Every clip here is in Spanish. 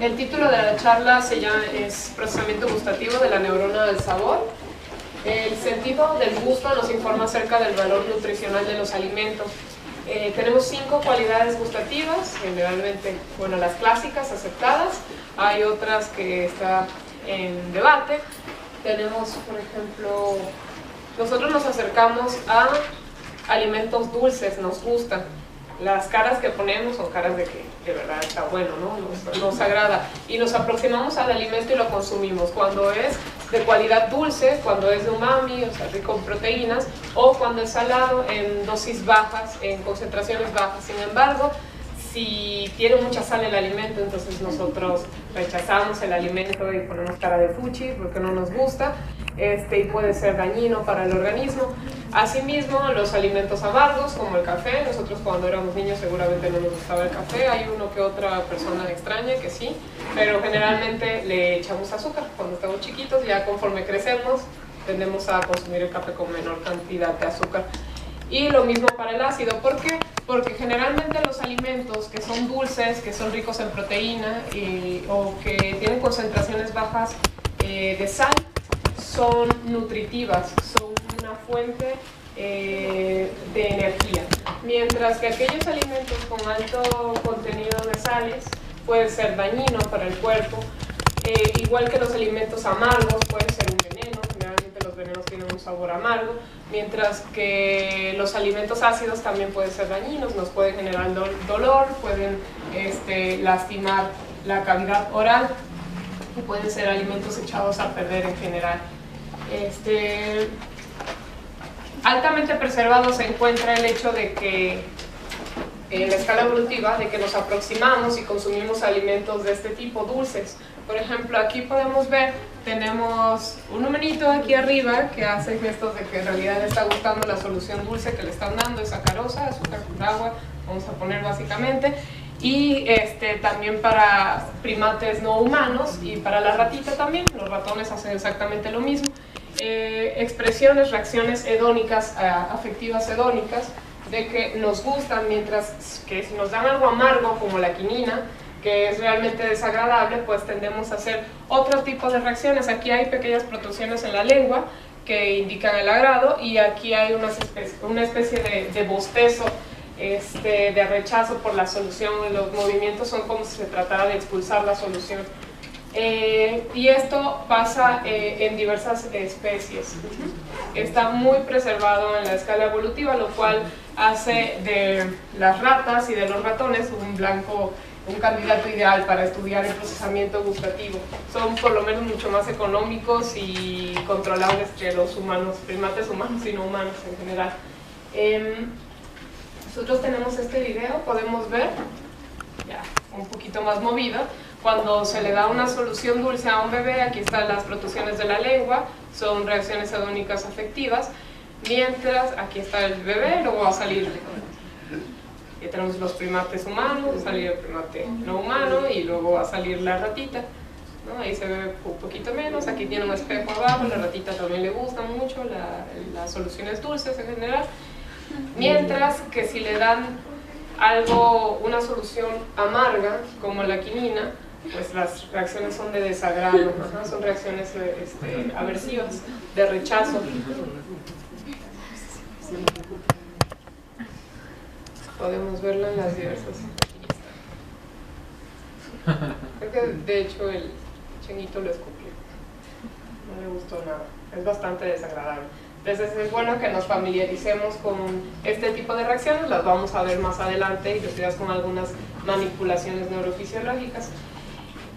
El título de la charla es Procesamiento gustativo de la neurona del sabor. El sentido del gusto nos informa acerca del valor nutricional de los alimentos. Tenemos 5 cualidades gustativas, generalmente, bueno, las clásicas aceptadas. Hay otras que están en debate. Tenemos, por ejemplo, nosotros nos acercamos a alimentos dulces, nos gustan. Las caras que ponemos son caras de que de verdad está bueno, ¿no? Nos agrada. Y nos aproximamos al alimento y lo consumimos. Cuando es de cualidad dulce, cuando es de umami, o sea, rico en proteínas, o cuando es salado en dosis bajas, en concentraciones bajas. Sin embargo, si tiene mucha sal el alimento, entonces nosotros rechazamos el alimento y ponemos cara de fuchi porque no nos gusta, y puede ser dañino para el organismo. Asimismo, los alimentos amargos, como el café, nosotros cuando éramos niños seguramente no nos gustaba el café, hay uno que otra persona extraña que sí, pero generalmente le echamos azúcar cuando estamos chiquitos. Ya conforme crecemos tendemos a consumir el café con menor cantidad de azúcar. Y lo mismo para el ácido. ¿Por qué? Porque generalmente los alimentos que son dulces, que son ricos en proteína o que tienen concentraciones bajas de sal, son nutritivas, son una fuente de energía. Mientras que aquellos alimentos con alto contenido de sales pueden ser dañinos para el cuerpo, igual que los alimentos amargos pueden ser un veneno. Generalmente los venenos tienen un sabor amargo, mientras que los alimentos ácidos también pueden ser dañinos, nos pueden generar dolor, pueden lastimar la cavidad oral y pueden ser alimentos echados a perder en general. Altamente preservado se encuentra el hecho de que en la escala evolutiva, de que nos aproximamos y consumimos alimentos de este tipo dulces. Por ejemplo, aquí podemos ver, tenemos un humanito aquí arriba que hace gestos de que en realidad le está gustando la solución dulce que le están dando, es sacarosa, azúcar con agua, vamos a poner básicamente. Y también para primates no humanos y para la ratita también, los ratones hacen exactamente lo mismo. Expresiones, reacciones hedónicas, afectivas hedónicas, de que nos gustan, mientras que si nos dan algo amargo como la quinina, que es realmente desagradable, pues tendemos a hacer otro tipo de reacciones. Aquí hay pequeñas protrusiones en la lengua que indican el agrado, y aquí hay una especie de bostezo, de rechazo por la solución. Los movimientos son como si se tratara de expulsar la solución. Y esto pasa en diversas especies. Está muy preservado en la escala evolutiva, lo cual hace de las ratas y de los ratones un candidato ideal para estudiar el procesamiento gustativo. Son por lo menos mucho más económicos y controlables que los humanos, primates humanos y no humanos en general. Nosotros tenemos este video, podemos ver, ya un poquito más movido, cuando se le da una solución dulce a un bebé. Aquí están las protrusiones de la lengua, son reacciones hedónicas afectivas, mientras aquí está el bebé, luego va a salir, ya tenemos los primates humanos, va a salir el primate no humano y luego va a salir la ratita, ¿no? Ahí se ve un poquito menos, aquí tiene un espejo abajo, la ratita también le gusta mucho las soluciones dulces en general, mientras que si le dan una solución amarga como la quinina, pues las reacciones son de desagrado, son reacciones aversivas, de rechazo. Podemos verlo en las diversas. Creo que de hecho el chinguito lo escupió, no le gustó nada, es bastante desagradable. Entonces es bueno que nos familiaricemos con este tipo de reacciones, las vamos a ver más adelante, y después con algunas manipulaciones neurofisiológicas.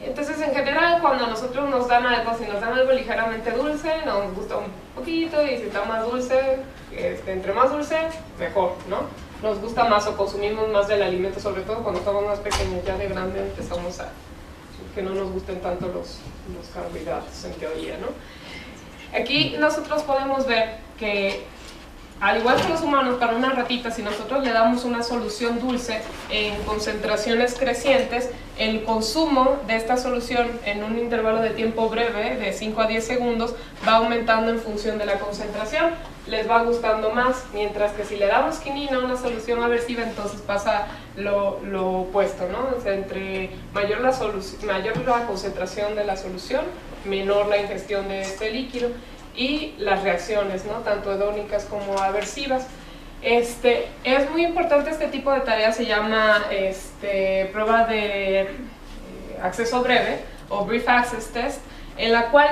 Entonces, en general, cuando nosotros nos dan algo, si nos dan algo ligeramente dulce, nos gusta un poquito, y si está más dulce, entre más dulce, mejor, ¿no? Nos gusta más o consumimos más del alimento, sobre todo cuando estamos más pequeños. Ya de grande empezamos a que no nos gusten tanto los carbohidratos, en teoría, ¿no? Aquí nosotros podemos ver que, al igual que los humanos, para una ratita, si nosotros le damos una solución dulce en concentraciones crecientes, el consumo de esta solución en un intervalo de tiempo breve, de 5 a 10 segundos, va aumentando en función de la concentración. les va gustando más, mientras que si le damos quinina, una solución aversiva, entonces pasa lo opuesto, ¿no? O sea, entre mayor la concentración de la solución, menor la ingestión de este líquido, y las reacciones, ¿no? Tanto hedónicas como aversivas. Es muy importante este tipo de tarea, se llama prueba de acceso breve o Brief Access Test, en la cual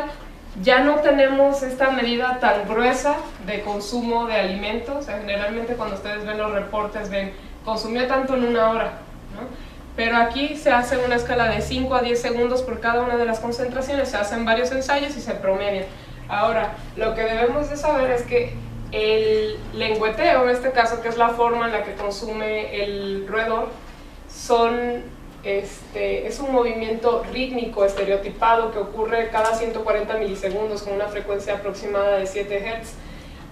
ya no tenemos esta medida tan gruesa de consumo de alimentos. O sea, generalmente cuando ustedes ven los reportes ven consumió tanto en una hora, ¿no? Pero aquí se hace una escala de 5 a 10 segundos por cada una de las concentraciones, se hacen varios ensayos y se promedian. Ahora, lo que debemos de saber es que el lengüeteo, en este caso, que es la forma en la que consume el roedor, es un movimiento rítmico estereotipado que ocurre cada 140 milisegundos con una frecuencia aproximada de 7 Hz.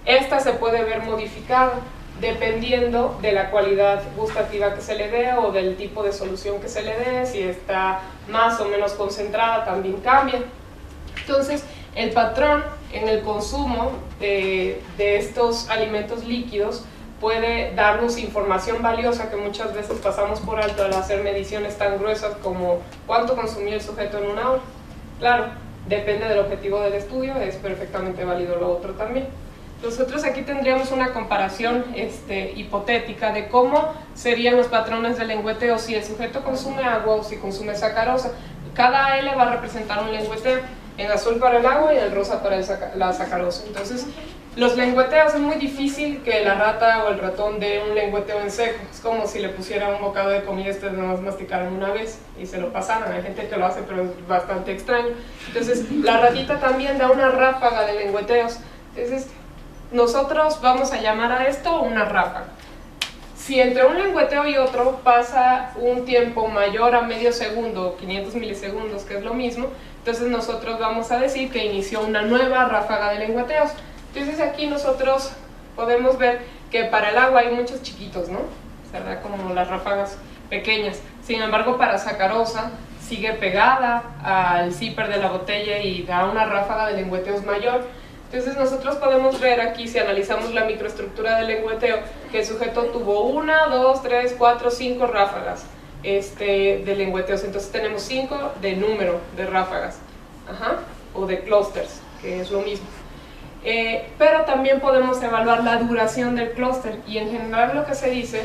Esta se puede ver modificada dependiendo de la cualidad gustativa que se le dé o del tipo de solución que se le dé. Si está más o menos concentrada también cambia. Entonces, el patrón en el consumo de estos alimentos líquidos puede darnos información valiosa que muchas veces pasamos por alto al hacer mediciones tan gruesas como cuánto consumió el sujeto en una hora. Claro, depende del objetivo del estudio, es perfectamente válido lo otro también. Nosotros aquí tendríamos una comparación hipotética de cómo serían los patrones del lengüeteo si el sujeto consume agua o si consume sacarosa. Cada L va a representar un lengüeteo, en azul para el agua y en rosa para la sacarosa. Entonces, los lengüeteos es muy difícil que la rata o el ratón dé un lengüeteo en seco. Es como si le pusiera un bocado de comida y ustedes nomás masticaran una vez y se lo pasaran. Hay gente que lo hace, pero es bastante extraño. Entonces, la ratita también da una ráfaga de lengüeteos. Entonces, nosotros vamos a llamar a esto una ráfaga. Si entre un lengüeteo y otro pasa un tiempo mayor a medio segundo, 500 milisegundos, que es lo mismo, entonces nosotros vamos a decir que inició una nueva ráfaga de lengüeteos. Entonces aquí nosotros podemos ver que para el agua hay muchos chiquitos, ¿no? ¿Verdad? Como las ráfagas pequeñas. Sin embargo, para sacarosa sigue pegada al zipper de la botella y da una ráfaga de lengüeteos mayor. Entonces nosotros podemos ver aquí, si analizamos la microestructura del lengüeteo, que el sujeto tuvo 1, 2, 3, 4, 5 ráfagas de lengüeteos. Entonces tenemos 5 de número de ráfagas, o de clusters, que es lo mismo. Pero también podemos evaluar la duración del clúster, y en general lo que se dice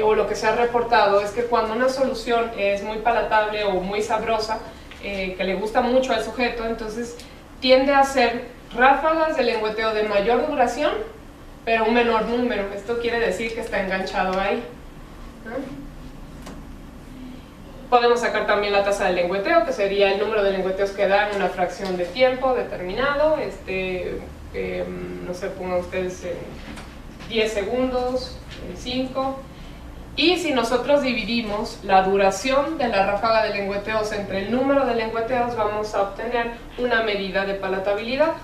o lo que se ha reportado es que cuando una solución es muy palatable o muy sabrosa, que le gusta mucho al sujeto, entonces tiende a ser ráfagas de lengüeteo de mayor duración, pero un menor número. Esto quiere decir que está enganchado ahí, ¿no? Podemos sacar también la tasa de lengüeteo, que sería el número de lengüeteos que da en una fracción de tiempo determinado. No sé, pongan ustedes en 10 segundos, en 5. Y si nosotros dividimos la duración de la ráfaga de lengüeteos entre el número de lengüeteos, vamos a obtener una medida de palatabilidad.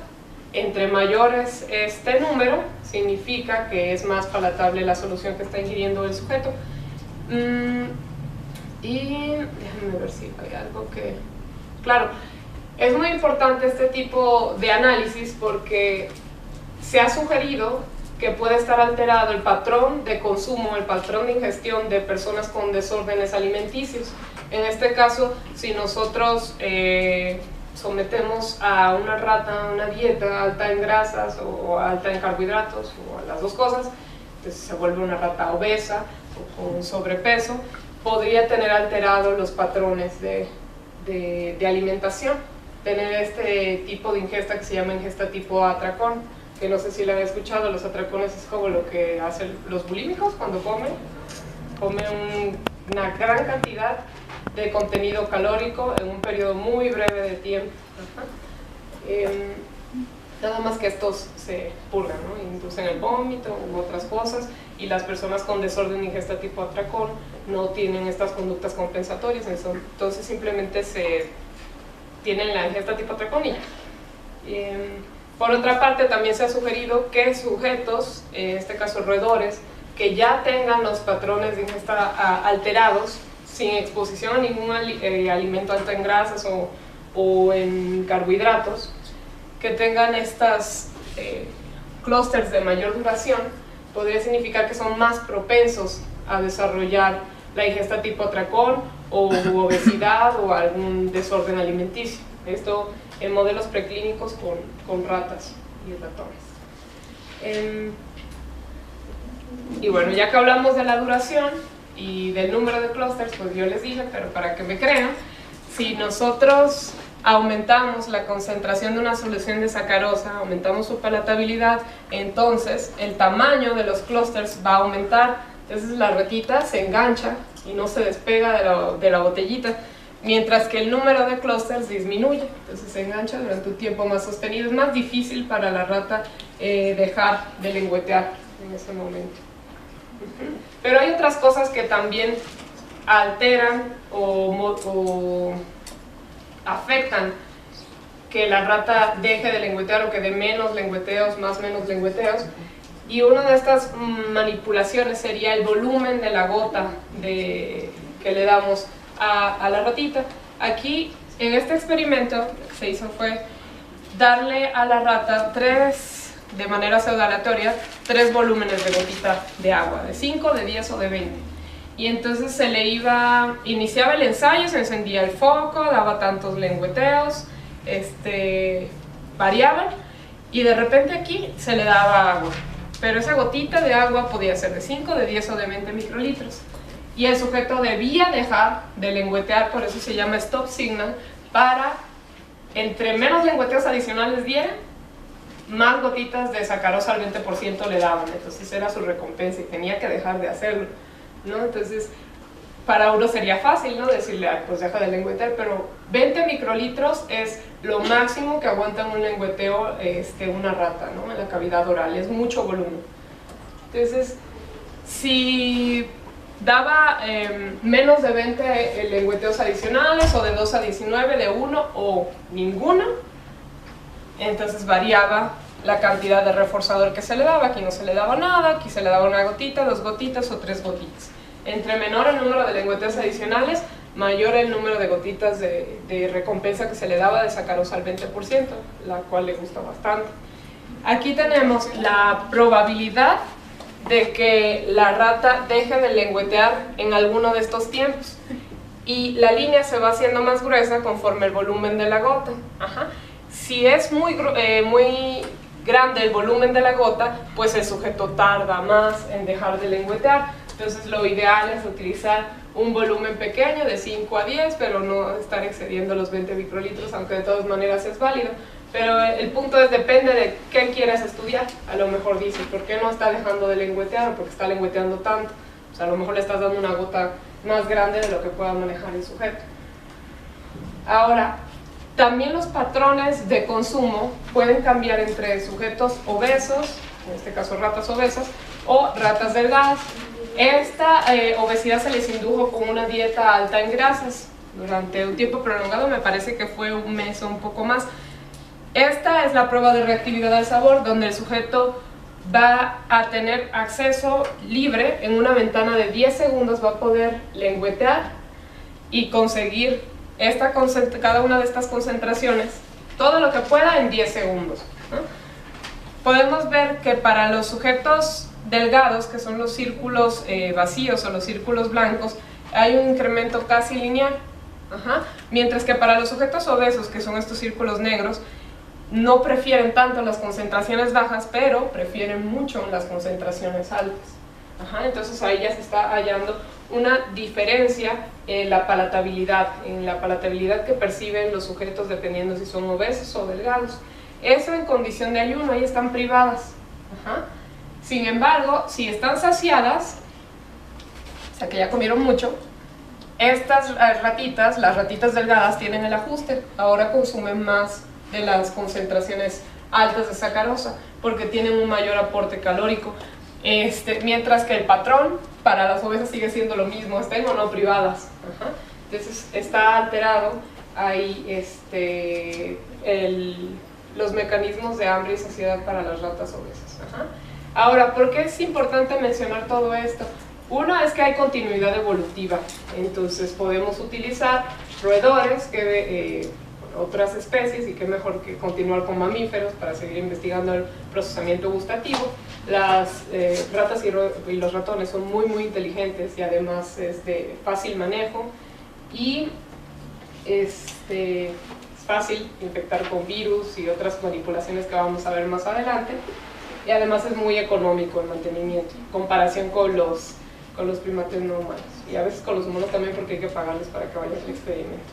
Entre mayores este número, significa que es más palatable la solución que está ingiriendo el sujeto. Y déjenme ver si hay algo que... Claro, es muy importante este tipo de análisis porque se ha sugerido que puede estar alterado el patrón de consumo, el patrón de ingestión de personas con desórdenes alimenticios. En este caso, si nosotros sometemos a una rata a una dieta alta en grasas o alta en carbohidratos, o a las dos cosas, entonces se vuelve una rata obesa o con sobrepeso, podría tener alterados los patrones de alimentación, tener este tipo de ingesta que se llama ingesta tipo atracón, que no sé si lo han escuchado. Los atracones es como lo que hacen los bulímicos cuando comen una gran cantidad de contenido calórico en un periodo muy breve de tiempo. Nada más que estos se purgan, ¿no? Inducen el vómito u otras cosas, y las personas con desorden de ingesta tipo atracón no tienen estas conductas compensatorias, entonces simplemente tienen la ingesta tipo atracón y ya. Por otra parte, también se ha sugerido que sujetos, en este caso roedores, que ya tengan los patrones de ingesta alterados, sin exposición a ningún alimento alto en grasas o en carbohidratos, que tengan estas clústeres de mayor duración, podría significar que son más propensos a desarrollar la ingesta tipo atracón o obesidad o algún desorden alimenticio. Esto en modelos preclínicos con ratas y ratones. Y bueno, ya que hablamos de la duración y del número de clústeres, pues yo les dije, pero para que me crean, si nosotros aumentamos la concentración de una solución de sacarosa, aumentamos su palatabilidad, entonces el tamaño de los clústeres va a aumentar. Entonces la ratita se engancha y no se despega de la botellita, mientras que el número de clústeres disminuye, entonces se engancha durante un tiempo más sostenido. Es más difícil para la rata dejar de lengüetear en ese momento. Pero hay otras cosas que también alteran o afectan que la rata deje de lengüetear o que dé menos lengüeteos, menos lengüeteos. Y una de estas manipulaciones sería el volumen de la gota que le damos a la ratita. Aquí, en este experimento, lo que se hizo fue darle a la rata de manera pseudo-aleatoria, 3 volúmenes de gotita de agua, de 5, de 10 o de 20. Y entonces se le iniciaba el ensayo, se encendía el foco, daba tantos lengüeteos, variaban, y de repente aquí se le daba agua. Pero esa gotita de agua podía ser de 5, de 10 o de 20 microlitros. Y el sujeto debía dejar de lengüetear, por eso se llama stop signal, para entre menos lengüeteos adicionales diera, más gotitas de sacarosa al 20% le daban. Entonces era su recompensa y tenía que dejar de hacerlo, ¿no? Entonces para uno sería fácil, ¿no?, decirle, pues deja de lengüetear, pero 20 microlitros es lo máximo que aguanta un lengüeteo una rata, ¿no?, en la cavidad oral. Es mucho volumen. Entonces, si daba menos de 20 lengüeteos adicionales, o de 2 a 19, de 1 o ninguno, entonces variaba la cantidad de reforzador que se le daba. Aquí no se le daba nada, aquí se le daba una gotita, 2 gotitas o 3 gotitas. Entre menor el número de lengüeteos adicionales, mayor el número de gotitas de recompensa que se le daba de sacarosa al 20%, la cual le gusta bastante. Aquí tenemos la probabilidad de que la rata deje de lengüetear en alguno de estos tiempos. Y la línea se va haciendo más gruesa conforme el volumen de la gota. Si es muy grande el volumen de la gota, pues el sujeto tarda más en dejar de lengüetear. Entonces lo ideal es utilizar un volumen pequeño de 5 a 10, pero no estar excediendo los 20 microlitros, aunque de todas maneras es válido. Pero el punto es, depende de qué quieres estudiar. A lo mejor dices, ¿por qué no está dejando de lengüetear? ¿O por qué está lengüeteando tanto? O sea, a lo mejor le estás dando una gota más grande de lo que pueda manejar el sujeto. Ahora, también los patrones de consumo pueden cambiar entre sujetos obesos, en este caso ratas obesas, o ratas delgadas. Esta obesidad se les indujo con una dieta alta en grasas durante un tiempo prolongado, me parece que fue un mes o un poco más. Esta es la prueba de reactividad al sabor, donde el sujeto va a tener acceso libre en una ventana de 10 segundos, va a poder lengüetear y conseguir cada una de estas concentraciones, todo lo que pueda en 10 segundos, ¿no? Podemos ver que para los sujetos delgados, que son los círculos vacíos o los círculos blancos, hay un incremento casi lineal. Mientras que para los sujetos obesos, que son estos círculos negros, no prefieren tanto las concentraciones bajas, pero prefieren mucho las concentraciones altas. Entonces ahí ya se está hallando una diferencia en la palatabilidad que perciben los sujetos dependiendo si son obesos o delgados. Eso en condición de ayuno, ahí están privadas. Sin embargo, si están saciadas, o sea que ya comieron mucho, estas ratitas, las ratitas delgadas, tienen el ajuste. Ahora consumen más de las concentraciones altas de sacarosa porque tienen un mayor aporte calórico. Mientras que el patrón para las obesas sigue siendo lo mismo, estén o no privadas. Entonces está alterado ahí los mecanismos de hambre y saciedad para las ratas obesas. Ahora, ¿por qué es importante mencionar todo esto? Uno es que hay continuidad evolutiva, entonces podemos utilizar roedores otras especies, y qué mejor que continuar con mamíferos para seguir investigando el procesamiento gustativo. Las ratas y los ratones son muy inteligentes y además es de fácil manejo, y es fácil infectar con virus y otras manipulaciones que vamos a ver más adelante, y además es muy económico el mantenimiento en comparación con los primates no humanos, y a veces con los humanos también, porque hay que pagarles para que vayan al experimento.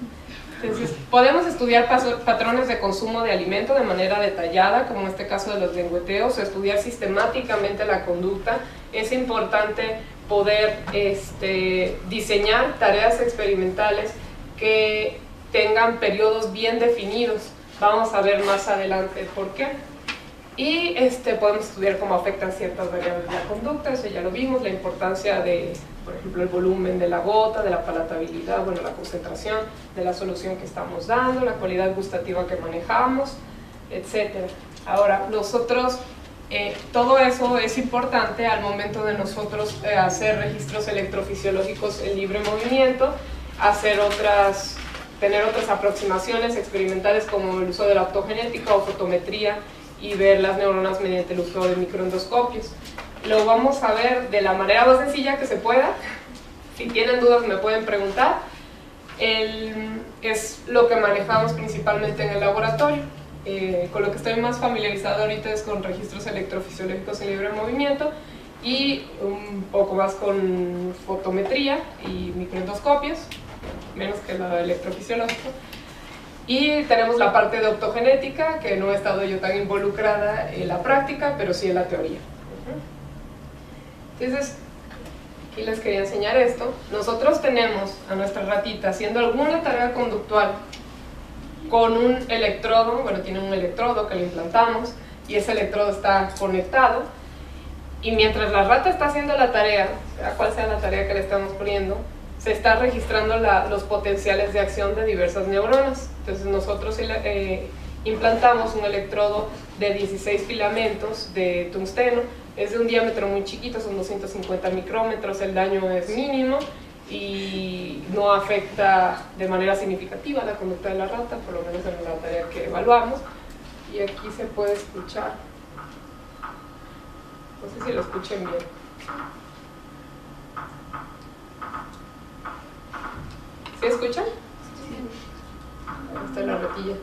Entonces, podemos estudiar patrones de consumo de alimento de manera detallada, como en este caso de los lengüeteos, estudiar sistemáticamente la conducta. Es importante poder diseñar tareas experimentales que tengan periodos bien definidos. Vamos a ver más adelante por qué. Y podemos estudiar cómo afectan ciertas variables de la conducta, eso ya lo vimos, la importancia de, por ejemplo, el volumen de la gota, de la palatabilidad, bueno, la concentración de la solución que estamos dando, la cualidad gustativa que manejamos, etc. Ahora, nosotros, todo eso es importante al momento de nosotros hacer registros electrofisiológicos en libre movimiento, tener otras aproximaciones experimentales como el uso de la optogenética o fotometría, y ver las neuronas mediante el uso de microendoscopios. Lo vamos a ver de la manera más sencilla que se pueda. Si tienen dudas me pueden preguntar. Es lo que manejamos principalmente en el laboratorio. Con lo que estoy más familiarizado ahorita es con registros electrofisiológicos en libre movimiento, y un poco más con fotometría y microendoscopios, menos que lo electrofisiológico. Y tenemos la parte de optogenética, que no he estado yo tan involucrada en la práctica, pero sí en la teoría. Entonces, aquí les quería enseñar esto. Nosotros tenemos a nuestra ratita haciendo alguna tarea conductual con un electrodo, bueno, tiene un electrodo que le implantamos, y ese electrodo está conectado, y mientras la rata está haciendo la tarea, sea cual sea la tarea que le estamos poniendo, se está registrando los potenciales de acción de diversas neuronas. Entonces nosotros implantamos un electrodo de 16 filamentos de tungsteno, es de un diámetro muy chiquito, son 250 micrómetros, el daño es mínimo y no afecta de manera significativa la conducta de la rata, por lo menos en la tarea que evaluamos. Y aquí se puede escuchar, no sé si lo escuchen bien. ¿Sí escuchan? Ahí está la ratilla.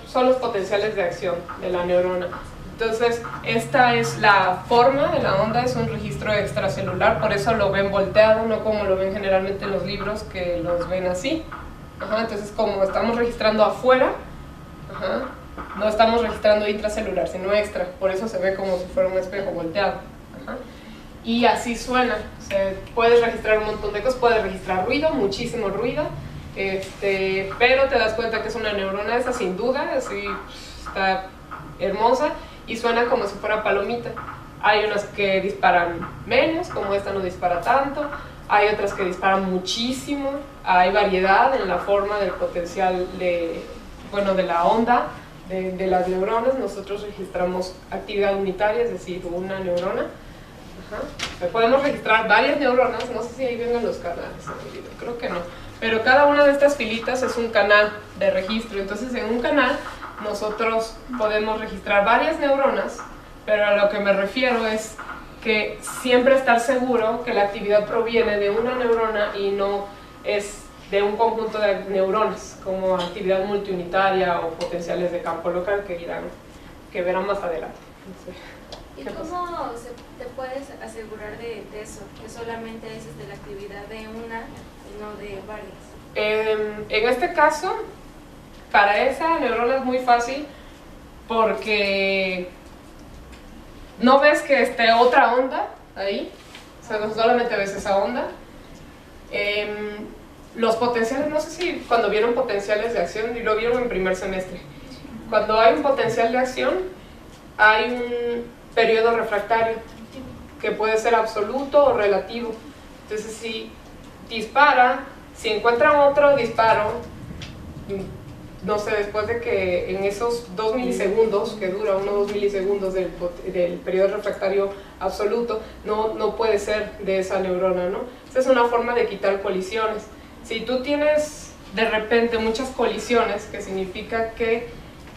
Son los potenciales de acción de la neurona. Entonces, esta es la forma de la onda, es un registro extracelular, por eso lo ven volteado, no como lo ven generalmente en los libros, que los ven así. Entonces, como estamos registrando afuera, no estamos registrando intracelular, sino extra, por eso se ve como si fuera un espejo volteado. Y así suena. O sea, puedes registrar un montón de cosas, puedes registrar ruido, muchísimo ruido, pero te das cuenta que es una neurona esa, sin duda, así está hermosa, y suena como si fuera palomita. Hay unas que disparan menos, como esta no dispara tanto, hay otras que disparan muchísimo, hay variedad en la forma del potencial de la onda de las neuronas. Nosotros registramos actividad unitaria, es decir, una neurona. Podemos registrar varias neuronas, no sé si ahí vengan los canales, creo que no, pero cada una de estas filitas es un canal de registro. Entonces en un canal nosotros podemos registrar varias neuronas, pero a lo que me refiero es que siempre estar seguro que la actividad proviene de una neurona y no es de un conjunto de neuronas, como actividad multiunitaria o potenciales de campo local que verán más adelante. ¿Y cómo te puedes asegurar de eso? Que solamente es de la actividad de una y no de varias. En este caso, para esa neurona es muy fácil, porque no ves que esté otra onda ahí, o sea, no solamente ves esa onda. Los potenciales, no sé si cuando vieron potenciales de acción, y lo vieron en primer semestre, cuando hay un potencial de acción, hay un periodo refractario, que puede ser absoluto o relativo. Entonces, si encuentran otro disparo, no sé, después de que en esos 2 milisegundos, que dura 1 o 2 milisegundos del periodo refractario absoluto, no puede ser de esa neurona, ¿no? Esa es una forma de quitar colisiones. Si tú tienes de repente muchas colisiones, que significa que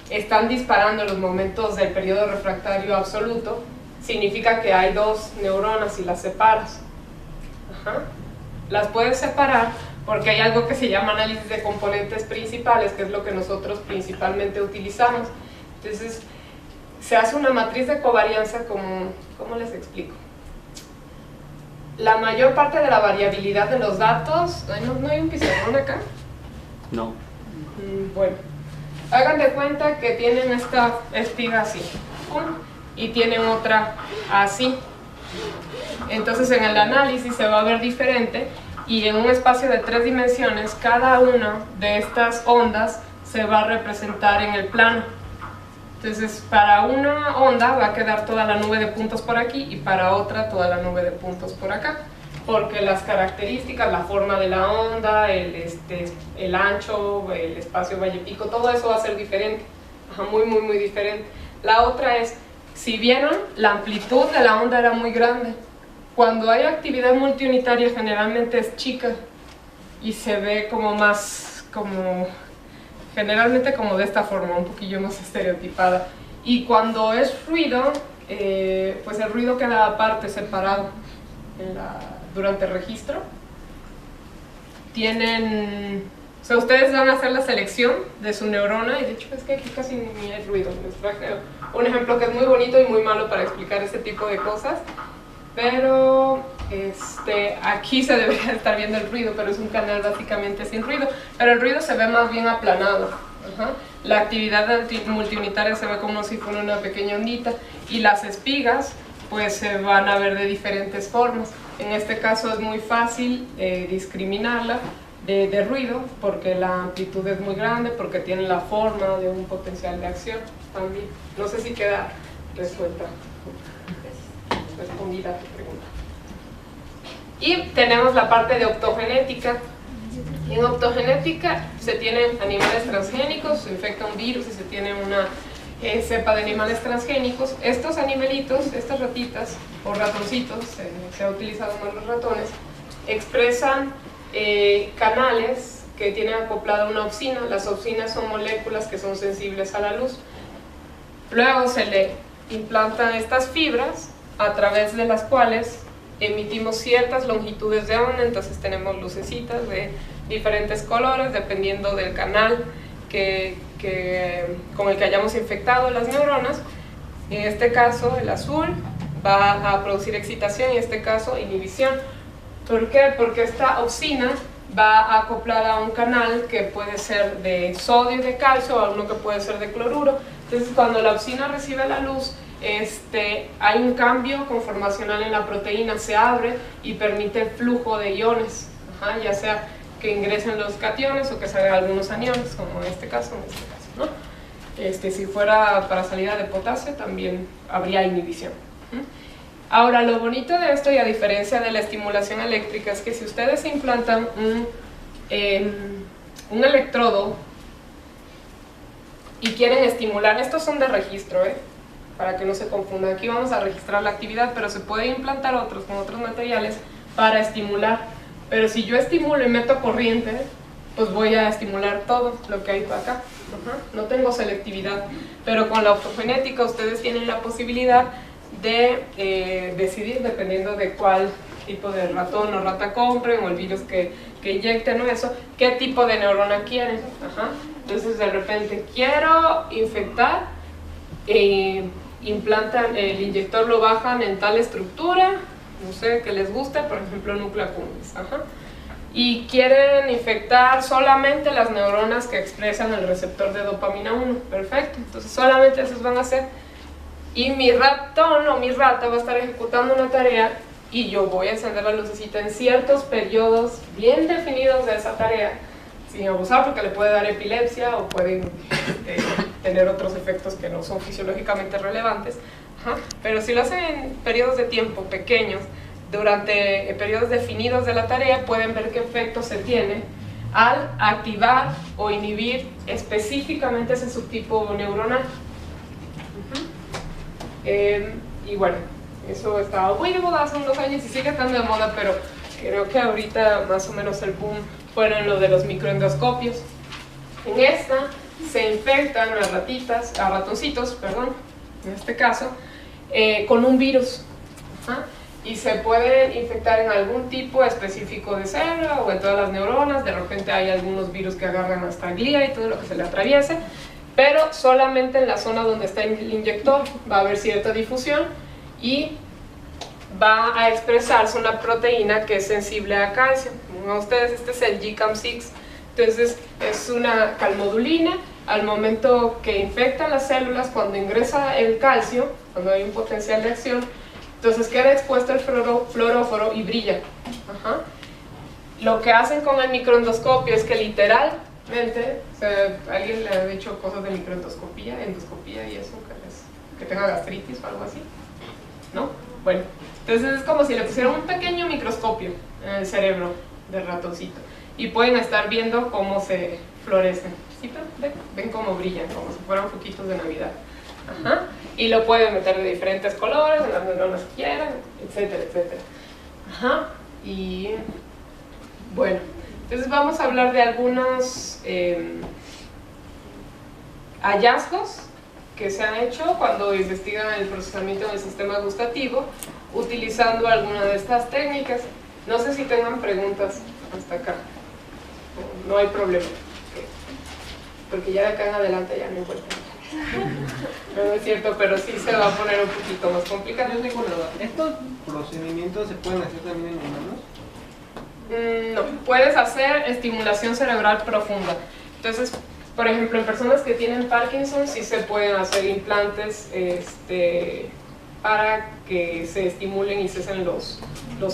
están disparando en los momentos del periodo refractario absoluto, significa que hay dos neuronas y las separas. Ajá. Las puedes separar porque hay algo que se llama análisis de componentes principales, que es lo que nosotros principalmente utilizamos. Entonces, se hace una matriz de covarianza como, ¿cómo les explico? La mayor parte de la variabilidad de los datos, ¿no hay un pizarrón acá? No. Bueno, hagan de cuenta que tienen esta espiga así, y tienen otra así. Entonces en el análisis se va a ver diferente, y en un espacio de 3 dimensiones, cada una de estas ondas se va a representar en el plano. Entonces para una onda va a quedar toda la nube de puntos por aquí, y para otra toda la nube de puntos por acá, porque las características, la forma de la onda, el ancho, el espacio valle-pico, todo eso va a ser diferente. Ajá, muy diferente. La otra es, si vieron, la amplitud de la onda era muy grande. Cuando hay actividad multiunitaria generalmente es chica y se ve como más, generalmente como de esta forma, un poquillo más estereotipada. Y cuando es ruido, pues el ruido queda aparte, separado durante el registro. O sea, ustedes van a hacer la selección de su neurona, y de hecho es que aquí casi ni hay ruido. Les traje un ejemplo que es muy bonito y muy malo para explicar este tipo de cosas, pero aquí se debería estar viendo el ruido, pero es un canal básicamente sin ruido, pero el ruido se ve más bien aplanado. Ajá. La actividad multiunitaria se ve como si fuera una pequeña ondita, y las espigas pues se van a ver de diferentes formas. En este caso es muy fácil discriminarla de ruido, porque la amplitud es muy grande, porque tiene la forma de un potencial de acción también. No sé si queda respondida tu pregunta. Y tenemos la parte de optogenética. En optogenética se tienen animales transgénicos, se infecta un virus y se tiene una cepa de animales transgénicos. Estos animalitos, estas ratitas o ratoncitos, se ha utilizado más los ratones, expresan canales que tienen acoplada una opsina. Las opsinas son moléculas que son sensibles a la luz. Luego se le implantan estas fibras a través de las cuales emitimos ciertas longitudes de onda. Entonces tenemos lucecitas de diferentes colores dependiendo del canal con el que hayamos infectado las neuronas. En este caso el azul va a producir excitación, y en este caso inhibición. ¿Por qué? Porque esta opsina va acoplada a un canal que puede ser de sodio y de calcio, o a uno que puede ser de cloruro. Entonces cuando la opsina recibe la luz, hay un cambio conformacional en la proteína, se abre y permite el flujo de iones. Ajá, ya sea que ingresen los cationes o que salgan algunos aniones, como en este caso, ¿no? Si fuera para salida de potasio también habría inhibición. Ahora, lo bonito de esto, y a diferencia de la estimulación eléctrica, es que si ustedes implantan un electrodo y quieren estimular, estos son de registro, para que no se confundan. Aquí vamos a registrar la actividad, pero se puede implantar otros con otros materiales para estimular. Pero si yo estimulo y meto corriente, pues voy a estimular todo lo que hay por acá. No tengo selectividad. Pero con la optogenética ustedes tienen la posibilidad de decidir, dependiendo de cuál tipo de ratón o rata compren, o el virus que inyecten, o eso, qué tipo de neurona quieren. Entonces de repente quiero infectar, implantan el inyector, lo bajan en tal estructura, no sé, que les guste, por ejemplo núcleo accumbens, y quieren infectar solamente las neuronas que expresan el receptor de dopamina 1, perfecto, entonces solamente esos van a hacer, y mi ratón o mi rata va a estar ejecutando una tarea, y yo voy a encender la lucecita en ciertos periodos bien definidos de esa tarea, sin abusar, porque le puede dar epilepsia o pueden tener otros efectos que no son fisiológicamente relevantes. Pero si lo hacen en periodos de tiempo pequeños, durante periodos definidos de la tarea, pueden ver qué efecto se tiene al activar o inhibir específicamente ese subtipo neuronal. Y bueno, eso estaba muy de moda hace unos años y sigue estando de moda, pero creo que ahorita más o menos el boom fueron lo de los microendoscopios. En esta se infectan a ratoncitos, perdón, en este caso, con un virus. Y se pueden infectar en algún tipo específico de célula o en todas las neuronas. De repente hay algunos virus que agarran hasta glía y todo lo que se le atraviese, pero solamente en la zona donde está el inyector va a haber cierta difusión y va a expresarse una proteína que es sensible a calcio. Como ven ustedes, este es el GCAM6. Entonces es una calmodulina. Al momento que infectan las células, cuando ingresa el calcio, cuando hay un potencial de acción, entonces queda expuesto el fluoróforo y brilla. Lo que hacen con el microendoscopio es que literalmente, o sea, alguien le ha hecho cosas de microendoscopía, endoscopía y eso, que tenga gastritis o algo así, ¿no? Bueno, entonces es como si le pusieran un pequeño microscopio en el cerebro del ratoncito y pueden estar viendo cómo se florecen. ¿Sí? Ven cómo brillan, como si fueran foquitos de Navidad. Y lo pueden meter de diferentes colores, en las neuronas que quieran, etcétera, etcétera. Y bueno, entonces vamos a hablar de algunos hallazgos que se han hecho cuando investigan el procesamiento del sistema gustativo utilizando alguna de estas técnicas. No sé si tengan preguntas hasta acá. No hay problema, porque ya de acá en adelante ya no encuentran. No es cierto, pero sí se va a poner un poquito más complicado. Yo tengo una duda. ¿Estos procedimientos se pueden hacer también en humanos? No, puedes hacer estimulación cerebral profunda. Entonces, por ejemplo, en personas que tienen Parkinson sí se pueden hacer implantes para que se estimulen y cesen los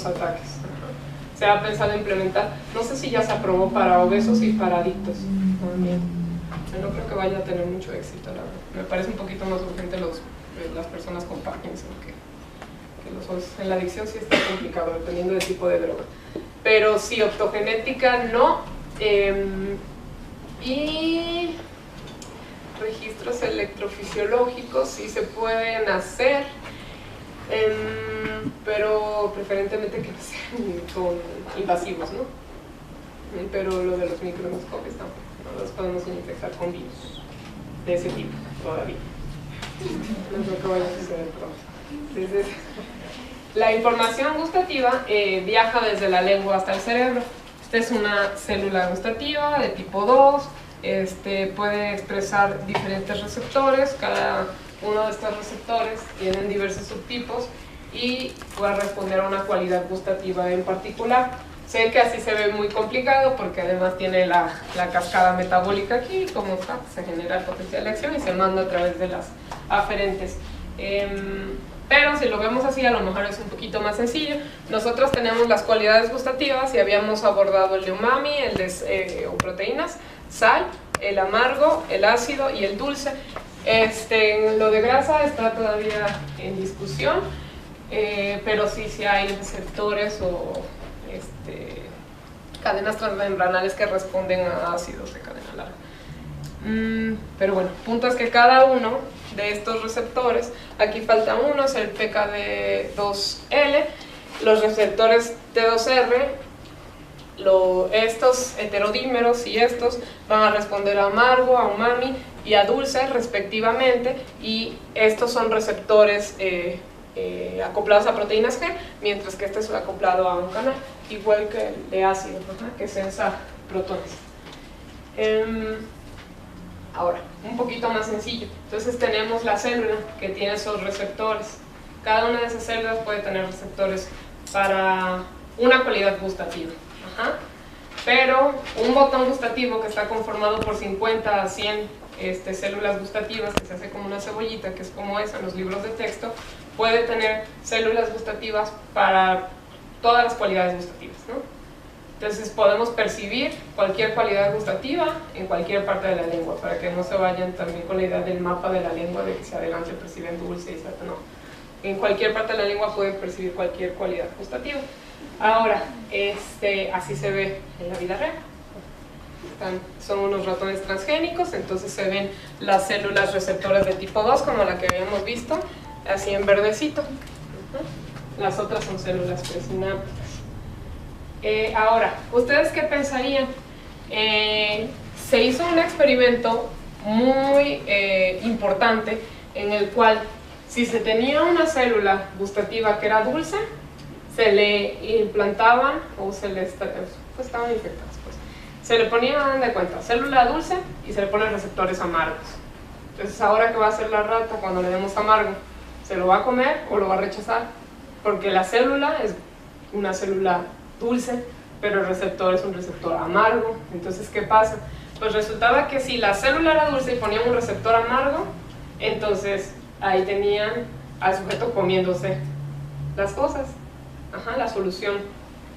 ataques. Se ha pensado implementar, no sé si ya se aprobó para obesos y para adictos también. No creo que vaya a tener mucho éxito, la verdad. Me parece un poquito más urgente las personas con Parkinson que los otros. En la adicción sí está complicado, dependiendo del tipo de droga. Pero sí, optogenética no. Y registros electrofisiológicos sí se pueden hacer, pero preferentemente que no sean con invasivos, ¿no? Pero lo de los microendoscopios tampoco. No los podemos infectar con virus de ese tipo todavía. No creo que vaya a suceder pronto. Entonces, la información gustativa viaja desde la lengua hasta el cerebro. Esta es una célula gustativa de tipo 2. Puede expresar diferentes receptores. Cada uno de estos receptores tienen diversos subtipos y puede responder a una cualidad gustativa en particular. Sé que así se ve muy complicado porque además tiene la cascada metabólica aquí, como se genera el potencial de acción y se manda a través de las aferentes. Pero si lo vemos así, a lo mejor es un poquito más sencillo. Nosotros tenemos las cualidades gustativas y habíamos abordado el de umami, el de o proteínas, sal, el amargo, el ácido y el dulce. Lo de grasa está todavía en discusión, pero sí hay receptores o cadenas transmembranales que responden a ácidos de cadena larga. Pero bueno, punto es que cada uno de estos receptores, aquí falta uno, es el PKD2L, los receptores T2R, estos heterodímeros y estos van a responder a amargo, a umami y a dulce respectivamente, y estos son receptores acoplados a proteínas G, mientras que este es acoplado a un canal, igual que el de ácido, que sensa protones. Ahora, un poquito más sencillo. Entonces tenemos la célula que tiene esos receptores. Cada una de esas células puede tener receptores para una cualidad gustativa. Pero un botón gustativo que está conformado por 50 a 100 células gustativas, que se hace como una cebollita, que es como esa en los libros de texto, puede tener células gustativas para todas las cualidades gustativas, ¿no? Entonces podemos percibir cualquier cualidad gustativa en cualquier parte de la lengua, para que no se vayan también con la idea del mapa de la lengua, de que hacia adelante perciben dulce y salta, no. En cualquier parte de la lengua pueden percibir cualquier cualidad gustativa. Ahora, así se ve en la vida real. Son unos ratones transgénicos, entonces se ven las células receptoras de tipo 2, como la que habíamos visto, así en verdecito. Las otras son células presinápticas. Ahora, ¿ustedes qué pensarían? Se hizo un experimento muy importante en el cual si se tenía una célula gustativa que era dulce, se le implantaban o se le estaban infectadas, pues. Se le ponían de cuenta célula dulce y se le ponen receptores amargos. Entonces, ahora ¿qué va a hacer la rata cuando le demos amargo? ¿Se lo va a comer o lo va a rechazar? Porque la célula es una célula dulce, pero el receptor es un receptor amargo. Entonces, ¿qué pasa? Pues resultaba que si la célula era dulce y ponían un receptor amargo, entonces ahí tenían al sujeto comiéndose las cosas, la solución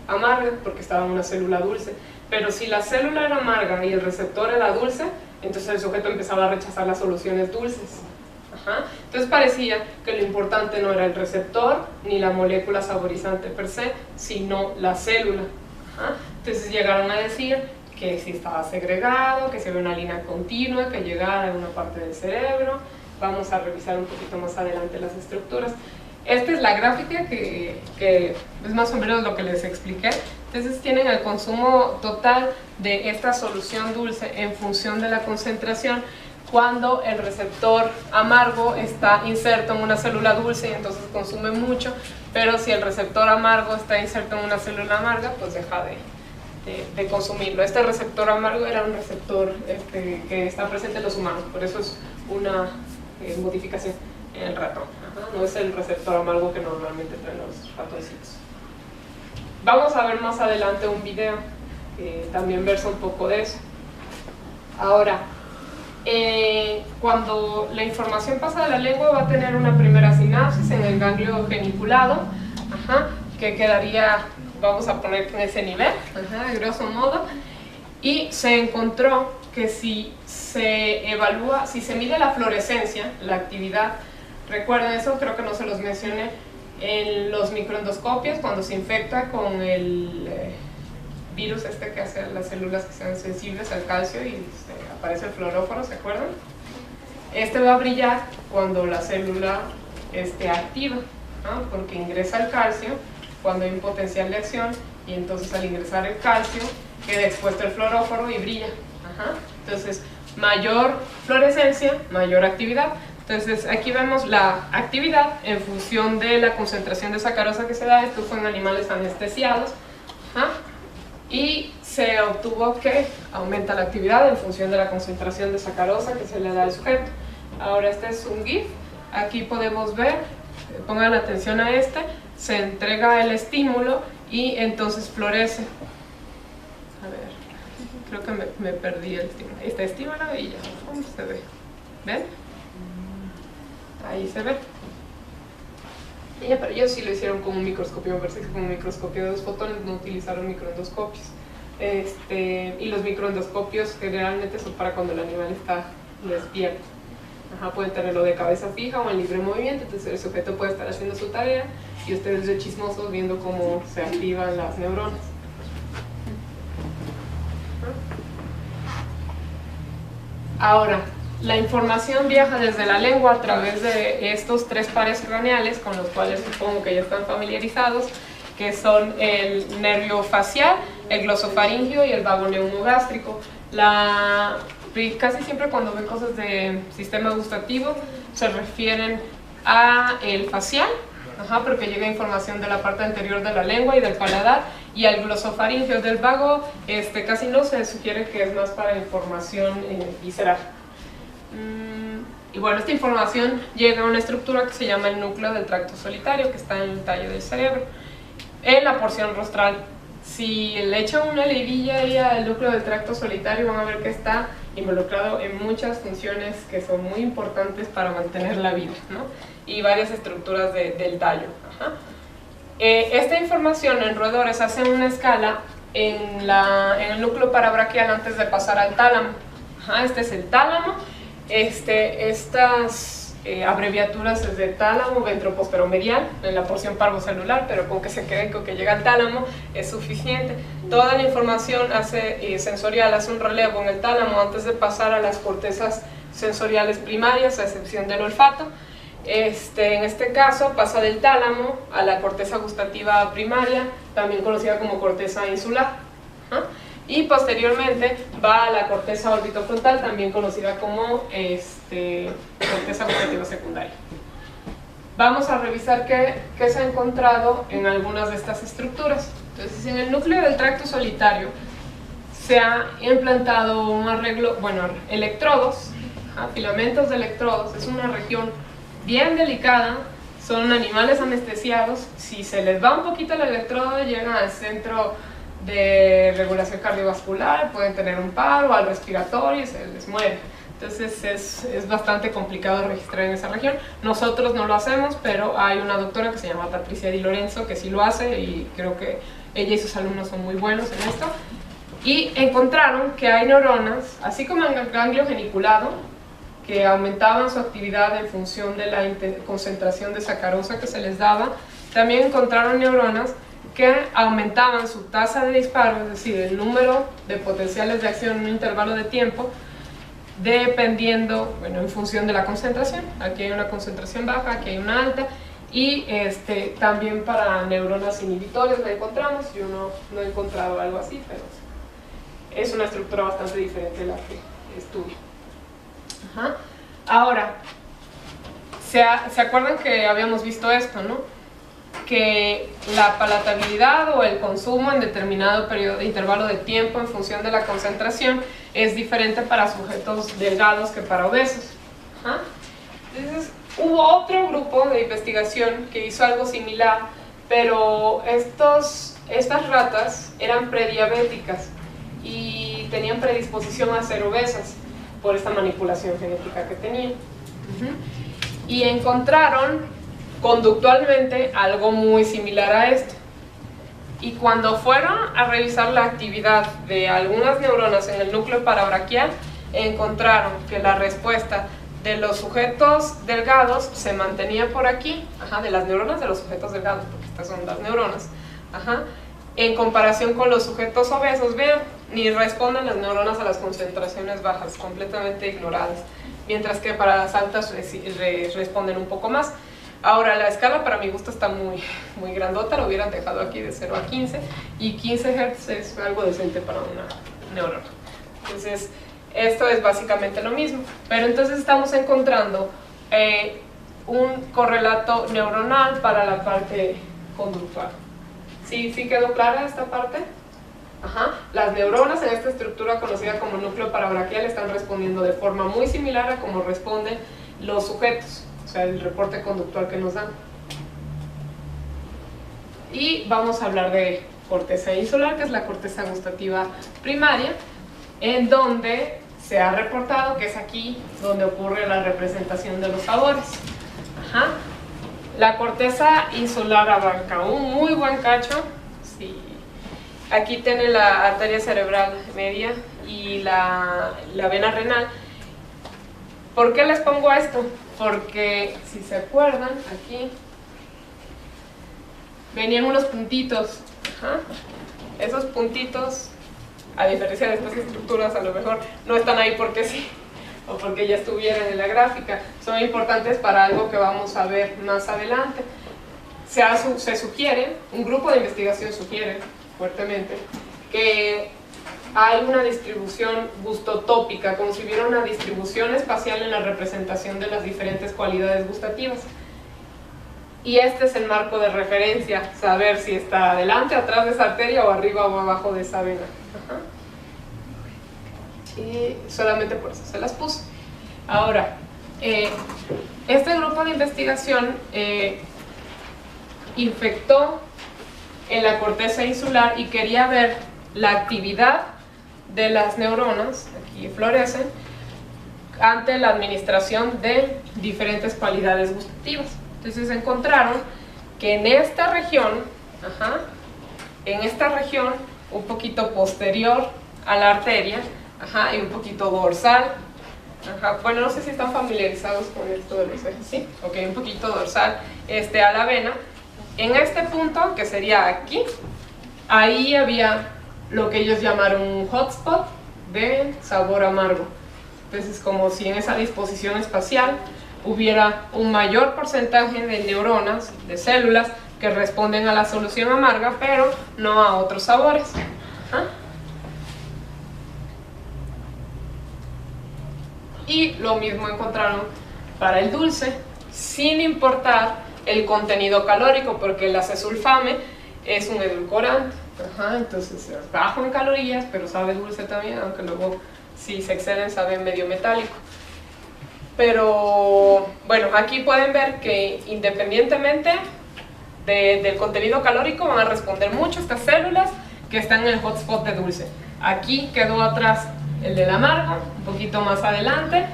amarga, porque estaba en una célula dulce. Pero si la célula era amarga y el receptor era dulce, entonces el sujeto empezaba a rechazar las soluciones dulces. Entonces parecía que lo importante no era el receptor ni la molécula saborizante per se, sino la célula. Entonces llegaron a decir que si estaba segregado, que si había una línea continua que llegara a una parte del cerebro. Vamos a revisar un poquito más adelante las estructuras. Esta es la gráfica que es más o menos lo que les expliqué. Entonces tienen el consumo total de esta solución dulce en función de la concentración cuando el receptor amargo está inserto en una célula dulce y entonces consume mucho, pero si el receptor amargo está inserto en una célula amarga, pues deja de consumirlo. Este receptor amargo era un receptor que está presente en los humanos, por eso es una modificación en el ratón. No es el receptor amargo que normalmente traen los ratoncitos. Vamos a ver más adelante un video que también versa un poco de eso. Ahora, cuando la información pasa de la lengua va a tener una primera sinapsis en el ganglio geniculado, que quedaría, vamos a poner en ese nivel, de grosso modo, y se encontró que si se evalúa, si se mide la fluorescencia, la actividad, recuerden eso, creo que no se los mencioné, en los microendoscopios cuando se infecta con el virus que hace a las células que sean sensibles al calcio y aparece el fluoróforo, ¿se acuerdan? Va a brillar cuando la célula esté activa, porque ingresa el calcio cuando hay un potencial de acción y entonces al ingresar el calcio queda expuesto el fluoróforo y brilla. Entonces, mayor fluorescencia, mayor actividad. Entonces, aquí vemos la actividad en función de la concentración de sacarosa que se da. Esto fue en animales anestesiados. Y se obtuvo que aumenta la actividad en función de la concentración de sacarosa que se le da al sujeto. Ahora este es un GIF. Aquí podemos ver, pongan atención a se entrega el estímulo y entonces florece. A ver, creo que me perdí el estímulo. Este estímulo y ya, ¿cómo se ve? ¿Ven? Ahí se ve. Pero ellos sí lo hicieron con un microscopio, me parece que con un microscopio de 2 fotones, no utilizaron microendoscopios. Y los microendoscopios generalmente son para cuando el animal está despierto. Pueden tenerlo de cabeza fija o en libre movimiento, entonces el sujeto puede estar haciendo su tarea y ustedes de chismosos viendo cómo se activan las neuronas. Ahora, la información viaja desde la lengua a través de estos 3 pares craneales con los cuales supongo que ya están familiarizados, que son el nervio facial, el glosofaringio y el vago neumogástrico. Casi siempre cuando ven cosas de sistema gustativo se refieren a el facial, porque llega información de la parte anterior de la lengua y del paladar, y al glosofaringio del vago casi no, se sugiere que es más para información visceral. Y bueno, esta información llega a una estructura que se llama el núcleo del tracto solitario, que está en el tallo del cerebro, en la porción rostral. Si le echan una leidilla ahí al núcleo del tracto solitario, van a ver que está involucrado en muchas funciones que son muy importantes para mantener la vida, y varias estructuras del tallo. Esta información en roedores hace una escala en el núcleo parabraquial antes de pasar al tálamo. Este es el tálamo. Estas abreviaturas es de tálamo ventroposteromedial en la porción parvocelular, pero con que se queden con que llega al tálamo es suficiente. Toda la información sensorial hace un relevo en el tálamo antes de pasar a las cortezas sensoriales primarias, a excepción del olfato. En este caso pasa del tálamo a la corteza gustativa primaria, también conocida como corteza insular, y posteriormente va a la corteza orbitofrontal, también conocida como corteza gustativa secundaria. Vamos a revisar qué se ha encontrado en algunas de estas estructuras. Entonces, en el núcleo del tracto solitario se ha implantado un arreglo, electrodos, filamentos de electrodos. Es una región bien delicada, son animales anestesiados. Si se les va un poquito el electrodo, llegan al centro de regulación cardiovascular, pueden tener un paro, al respiratorio y se les muere. Entonces es bastante complicado registrar en esa región. Nosotros no lo hacemos, pero hay una doctora que se llama Patricia Di Lorenzo que sí lo hace, y creo que ella y sus alumnos son muy buenos en esto. Y encontraron que hay neuronas, así como en el ganglio geniculado, que aumentaban su actividad en función de la concentración de sacarosa que se les daba. También encontraron neuronas que aumentaban su tasa de disparo, es decir, el número de potenciales de acción en un intervalo de tiempo, dependiendo, en función de la concentración. Aquí hay una concentración baja, aquí hay una alta, y también para neuronas inhibitorias la encontramos. Yo no he encontrado algo así, pero es una estructura bastante diferente de la que estudio. Ahora, ¿se acuerdan que habíamos visto esto, no? Que la palatabilidad o el consumo en determinado periodo de intervalo de tiempo en función de la concentración es diferente para sujetos delgados que para obesos. Entonces, hubo otro grupo de investigación que hizo algo similar, pero estas ratas eran prediabéticas y tenían predisposición a ser obesas por esta manipulación genética que tenían. Y encontraron conductualmente algo muy similar a esto. Y cuando fueron a revisar la actividad de algunas neuronas en el núcleo parabraquial, encontraron que la respuesta de los sujetos delgados se mantenía por aquí, de las neuronas de los sujetos delgados, porque estas son las neuronas, en comparación con los sujetos obesos. Vean, ni responden las neuronas a las concentraciones bajas, completamente ignoradas, mientras que para las altas responden un poco más. Ahora, la escala para mi gusto está muy grandota, lo hubieran dejado aquí de 0 a 15, y 15 Hz es algo decente para una neurona. Entonces, esto es básicamente lo mismo, pero entonces estamos encontrando un correlato neuronal para la parte conductual. ¿Sí quedó clara esta parte? Las neuronas en esta estructura conocida como núcleo parabraquial están respondiendo de forma muy similar a como responden los sujetos, o sea, el reporte conductual que nos dan. Y vamos a hablar de corteza insular, que es la corteza gustativa primaria, en donde se ha reportado que es aquí donde ocurre la representación de los sabores. La corteza insular abarca un muy buen cacho. Sí. Aquí tiene la arteria cerebral media y la vena renal. ¿Por qué les pongo esto? Porque, si se acuerdan, aquí venían unos puntitos. Esos puntitos, a diferencia de estas estructuras, a lo mejor no están ahí porque sí, o porque ya estuvieran en la gráfica. Son importantes para algo que vamos a ver más adelante. Se sugiere, un grupo de investigación sugiere fuertemente, que hay una distribución gustotópica, como si hubiera una distribución espacial en la representación de las diferentes cualidades gustativas. Y este es el marco de referencia, saber si está adelante, atrás de esa arteria, o arriba o abajo de esa vena. Y solamente por eso se las puse. Ahora, este grupo de investigación infectó en la corteza insular y quería ver la actividad de las neuronas, aquí florecen, ante la administración de diferentes cualidades gustativas. Entonces encontraron que en esta región, un poquito posterior a la arteria, y un poquito dorsal, bueno, no sé si están familiarizados con esto de los ejes, ¿sí? Ok, un poquito dorsal a la vena. En este punto, que sería aquí, ahí había lo que ellos llamaron un hotspot de sabor amargo. Entonces, como si en esa disposición espacial hubiera un mayor porcentaje de neuronas, de células, que responden a la solución amarga, pero no a otros sabores. Y lo mismo encontraron para el dulce, sin importar el contenido calórico, porque el acesulfame es un edulcorante. Entonces es bajo en calorías, pero sabe dulce también, aunque luego si se exceden sabe medio metálico. Pero bueno, aquí pueden ver que independientemente del contenido calórico van a responder mucho estas células que están en el hotspot de dulce. Aquí quedó atrás el del amargo, un poquito más adelante,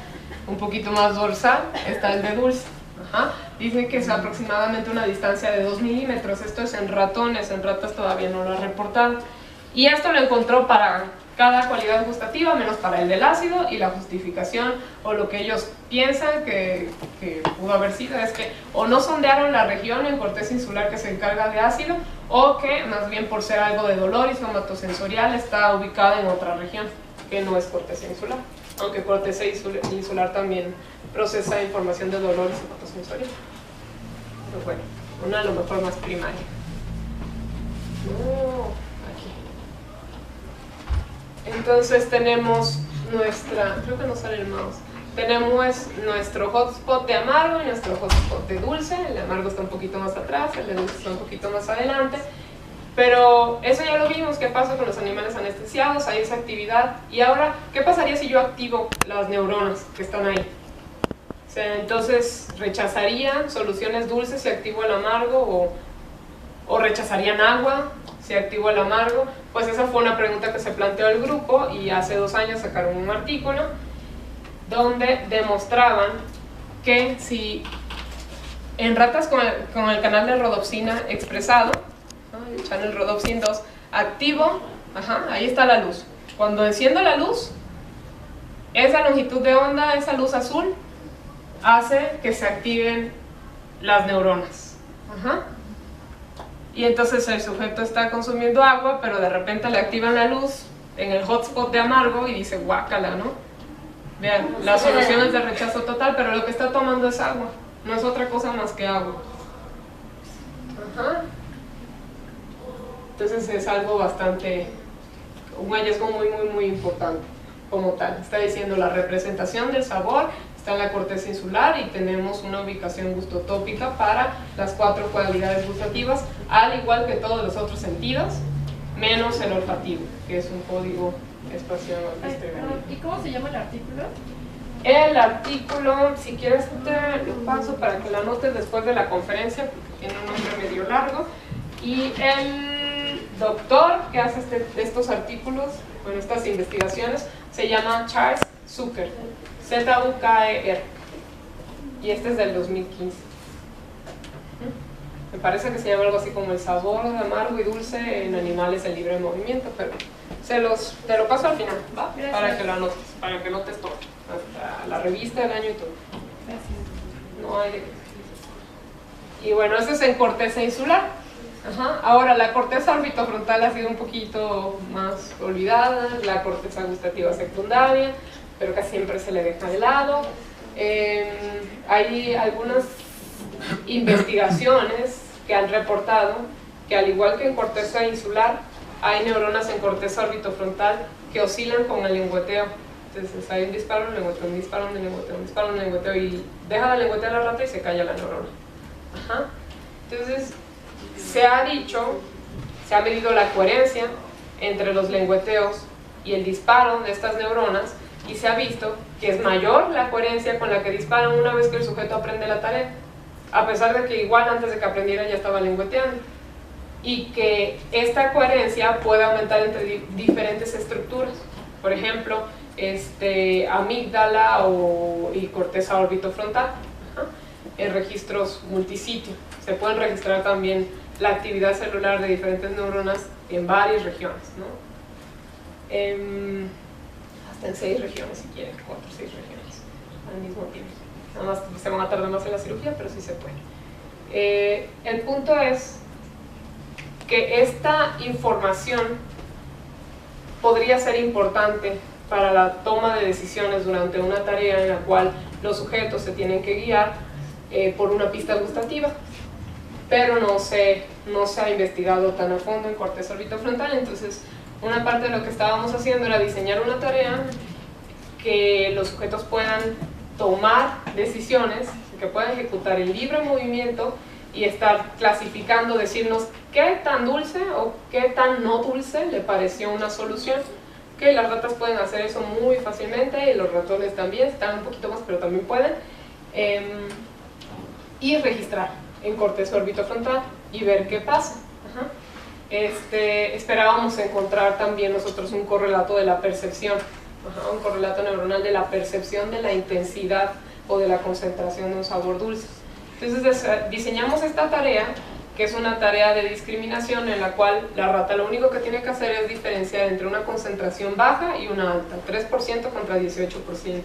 un poquito más dorsal, está el de dulce. Dicen que es aproximadamente una distancia de 2 milímetros. Esto es en ratones, en ratas todavía no lo ha reportado. Y esto lo encontró para cada cualidad gustativa, menos para el del ácido, y la justificación, o lo que ellos piensan que pudo haber sido, es que o no sondearon la región en corteza insular que se encarga de ácido, o que más bien por ser algo de dolor y somatosensorial está ubicada en otra región, que no es corteza insular, aunque corteza insular también procesa información de dolor y somatosensorial. Pero bueno, una a lo mejor más primaria. Entonces tenemos nuestra, creo que no sale el mouse, tenemos nuestro hotspot de amargo y nuestro hotspot de dulce. El de amargo está un poquito más atrás, el de dulce está un poquito más adelante, pero eso ya lo vimos, qué pasa con los animales anestesiados, hay esa actividad. Y ahora, ¿qué pasaría si yo activo las neuronas que están ahí? O sea, entonces, ¿rechazarían soluciones dulces si activo el amargo o rechazarían agua si activo el amargo? Pues esa fue una pregunta que se planteó el grupo, y hace 2 años sacaron un artículo donde demostraban que si en ratas con el canal de rodopsina expresado, el channel rhodopsin 2 activo, ahí está la luz. Cuando enciendo la luz, esa longitud de onda, esa luz azul, hace que se activen las neuronas. Y entonces el sujeto está consumiendo agua, pero de repente le activan la luz en el hotspot de amargo y dice guácala, ¿no? Vean, la solución es de rechazo total, pero lo que está tomando es agua, no es otra cosa más que agua. Entonces es algo bastante, un hallazgo muy importante como tal. Está diciendo la representación del sabor está en la corteza insular, y tenemos una ubicación gustotópica para las 4 cualidades gustativas, al igual que todos los otros sentidos, menos el olfativo, que es un código espacial distribuido. ¿Y cómo se llama el artículo? El artículo, si quieres te lo paso para que lo anotes después de la conferencia, porque tiene un nombre medio largo, y el doctor que hace estos artículos, bueno, estas investigaciones, se llama Charles Zucker, Z-U-K-E-R, y este es del 2015. Me parece que se llama algo así como el sabor de amargo y dulce en animales en libre movimiento, pero te lo paso al final, ¿va? Para que lo anotes, para que notes todo, hasta la revista del año y todo. Gracias. No hay de qué. Y bueno, eso es en corteza insular. Ahora, la corteza orbitofrontal ha sido un poquito más olvidada, la corteza gustativa secundaria, pero casi siempre se le deja de lado. Hay algunas investigaciones que han reportado que, al igual que en corteza insular, hay neuronas en corteza orbitofrontal que oscilan con el lengüeteo. Entonces hay un disparo, un lengüeteo, un disparo, un lengüeteo, un disparo, un lengüeteo, y deja de lengüetear la rata y se calla la neurona. Entonces se ha dicho, se ha medido la coherencia entre los lengüeteos y el disparo de estas neuronas, y se ha visto que es mayor la coherencia con la que disparan una vez que el sujeto aprende la tarea, a pesar de que igual antes de que aprendiera ya estaba lengüeteando, y que esta coherencia puede aumentar entre diferentes estructuras, por ejemplo, amígdala y corteza orbitofrontal, en registros multisitio. Se pueden registrar también la actividad celular de diferentes neuronas en varias regiones, ¿no? Hasta en 6 regiones si quieren, 4 o 6 regiones al mismo tiempo. Nada más se van a tardar más en la cirugía, pero sí se puede. El punto es que esta información podría ser importante para la toma de decisiones durante una tarea en la cual los sujetos se tienen que guiar por una pista gustativa, pero no se ha investigado tan a fondo en corteza orbitofrontal. Entonces una parte de lo que estábamos haciendo era diseñar una tarea que los sujetos puedan tomar decisiones, que puedan ejecutar en libre movimiento y estar clasificando, decirnos qué tan dulce o qué tan no dulce le pareció una solución. Que las ratas pueden hacer eso muy fácilmente y los ratones también, están un poquito más pero también pueden, y registrar en corteza orbitofrontal y ver qué pasa. Ajá. Esperábamos encontrar también nosotros un correlato de la percepción, un correlato neuronal de la percepción de la intensidad o de la concentración de un sabor dulce. Entonces diseñamos esta tarea, que es una tarea de discriminación en la cual la rata lo único que tiene que hacer es diferenciar entre una concentración baja y una alta, 3% contra 18%.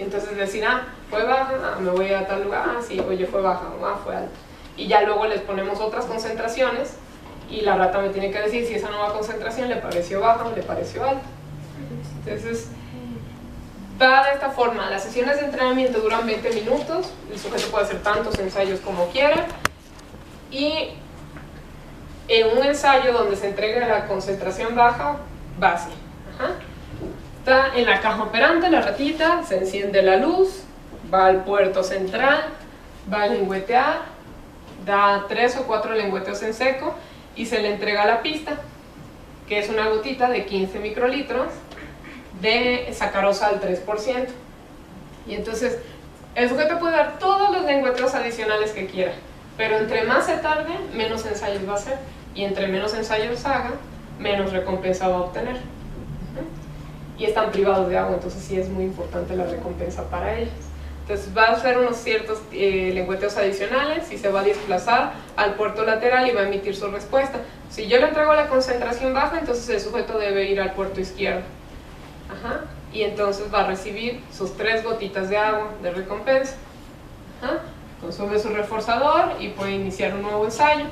Entonces decir, fue baja, me voy a tal lugar, sí, oye, fue baja, fue alta. Y ya luego les ponemos otras concentraciones y la rata me tiene que decir si esa nueva concentración le pareció baja o le pareció alta. Entonces, va de esta forma. Las sesiones de entrenamiento duran 20 minutos, el sujeto puede hacer tantos ensayos como quiera, y en un ensayo donde se entrega la concentración baja, base. Está en la caja operante la ratita, se enciende la luz, va al puerto central, va a lengüetear, da 3 o 4 lengüeteos en seco y se le entrega la pista, que es una gotita de 15 microlitros de sacarosa al 3%. Y entonces el sujeto puede dar todos los lengüeteos adicionales que quiera, pero entre más se tarde, menos ensayos va a hacer, y entre menos ensayos haga, menos recompensa va a obtener. Y están privados de agua, entonces sí es muy importante la recompensa para ellos. Entonces va a hacer unos ciertos lengüeteos adicionales y se va a desplazar al puerto lateral y va a emitir su respuesta. Si yo le entrego la concentración baja, entonces el sujeto debe ir al puerto izquierdo. Y entonces va a recibir sus 3 gotitas de agua de recompensa. Consume su reforzador y puede iniciar un nuevo ensayo.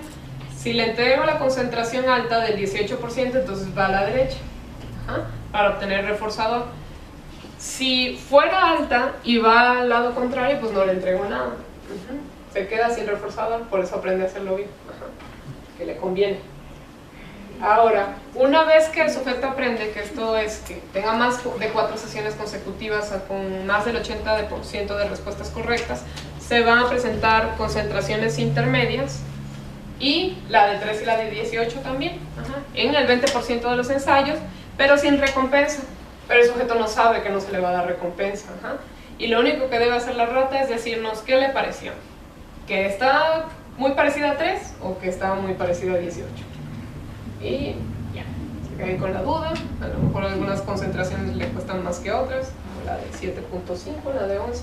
Si le entrego la concentración alta del 18%, entonces va a la derecha para obtener reforzador. Si fuera alta y va al lado contrario, pues no le entrego nada. Se queda sin reforzador, por eso aprende a hacerlo bien, que le conviene. Ahora, una vez que el sujeto aprende que esto es que tenga más de 4 sesiones consecutivas con más del 80% de respuestas correctas, se van a presentar concentraciones intermedias y la de 3 y la de 18 también, en el 20% de los ensayos, pero sin recompensa. Pero el sujeto no sabe que no se le va a dar recompensa. Y lo único que debe hacer la rata es decirnos qué le pareció, que está muy parecida a 3 o que está muy parecida a 18. Y ya, se caen con la duda. A lo mejor algunas concentraciones le cuestan más que otras, como la de 7.5, la de 11.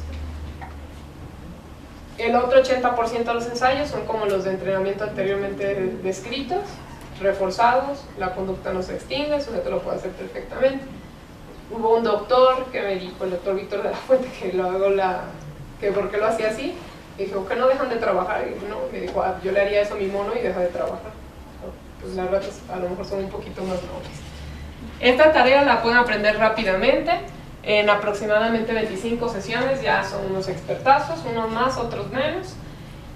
El otro 80% de los ensayos son como los de entrenamiento anteriormente descritos, reforzados, la conducta no se extingue, el sujeto lo puede hacer perfectamente. Hubo un doctor que me dijo, el doctor Víctor de la Fuente, que por qué lo hacía así. Y dijo, que no dejan de trabajar. Y no, me dijo, yo le haría eso a mi mono y deja de trabajar. Pues las ratas a lo mejor son un poquito más nobles. Esta tarea la pueden aprender rápidamente, en aproximadamente 25 sesiones, ya son unos expertazos, unos más, otros menos.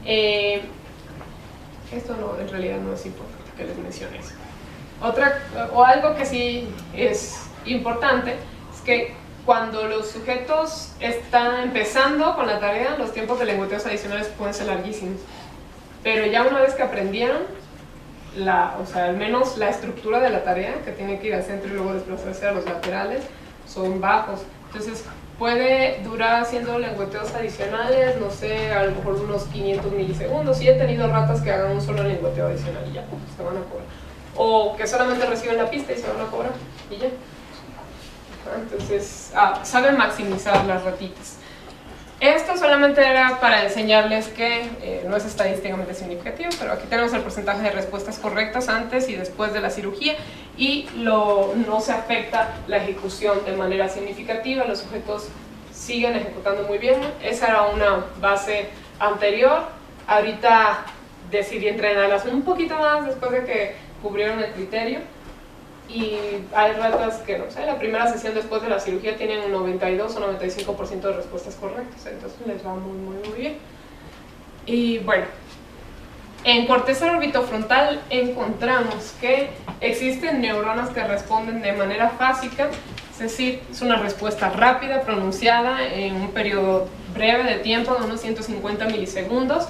Esto no, en realidad no es importante que les mencione eso. Algo que sí es importante es que cuando los sujetos están empezando con la tarea, los tiempos de lengüeteos adicionales pueden ser larguísimos, pero ya una vez que aprendieron, al menos la estructura de la tarea, que tiene que ir al centro y luego desplazarse a los laterales, son bajos. Entonces puede durar haciendo lengüeteos adicionales, no sé, a lo mejor unos 500 milisegundos. Y he tenido ratas que hagan un solo lengüeteo adicional y ya, pues, se van a cobrar. O que solamente reciben la pista y se van a cobrar y ya. Entonces, saben maximizar las ratitas. Esto solamente era para enseñarles que no es estadísticamente significativo, pero aquí tenemos el porcentaje de respuestas correctas antes y después de la cirugía y no se afecta la ejecución de manera significativa, los sujetos siguen ejecutando muy bien. Esa era una base anterior, ahorita decidí entrenarlas un poquito más después de que cubrieron el criterio. y hay ratas que, no sé, la primera sesión después de la cirugía tienen un 92 o 95% de respuestas correctas, entonces les va muy bien. Y bueno, en corteza orbitofrontal encontramos que existen neuronas que responden de manera fásica, es decir, es una respuesta rápida, pronunciada en un periodo breve de tiempo de unos 150 milisegundos,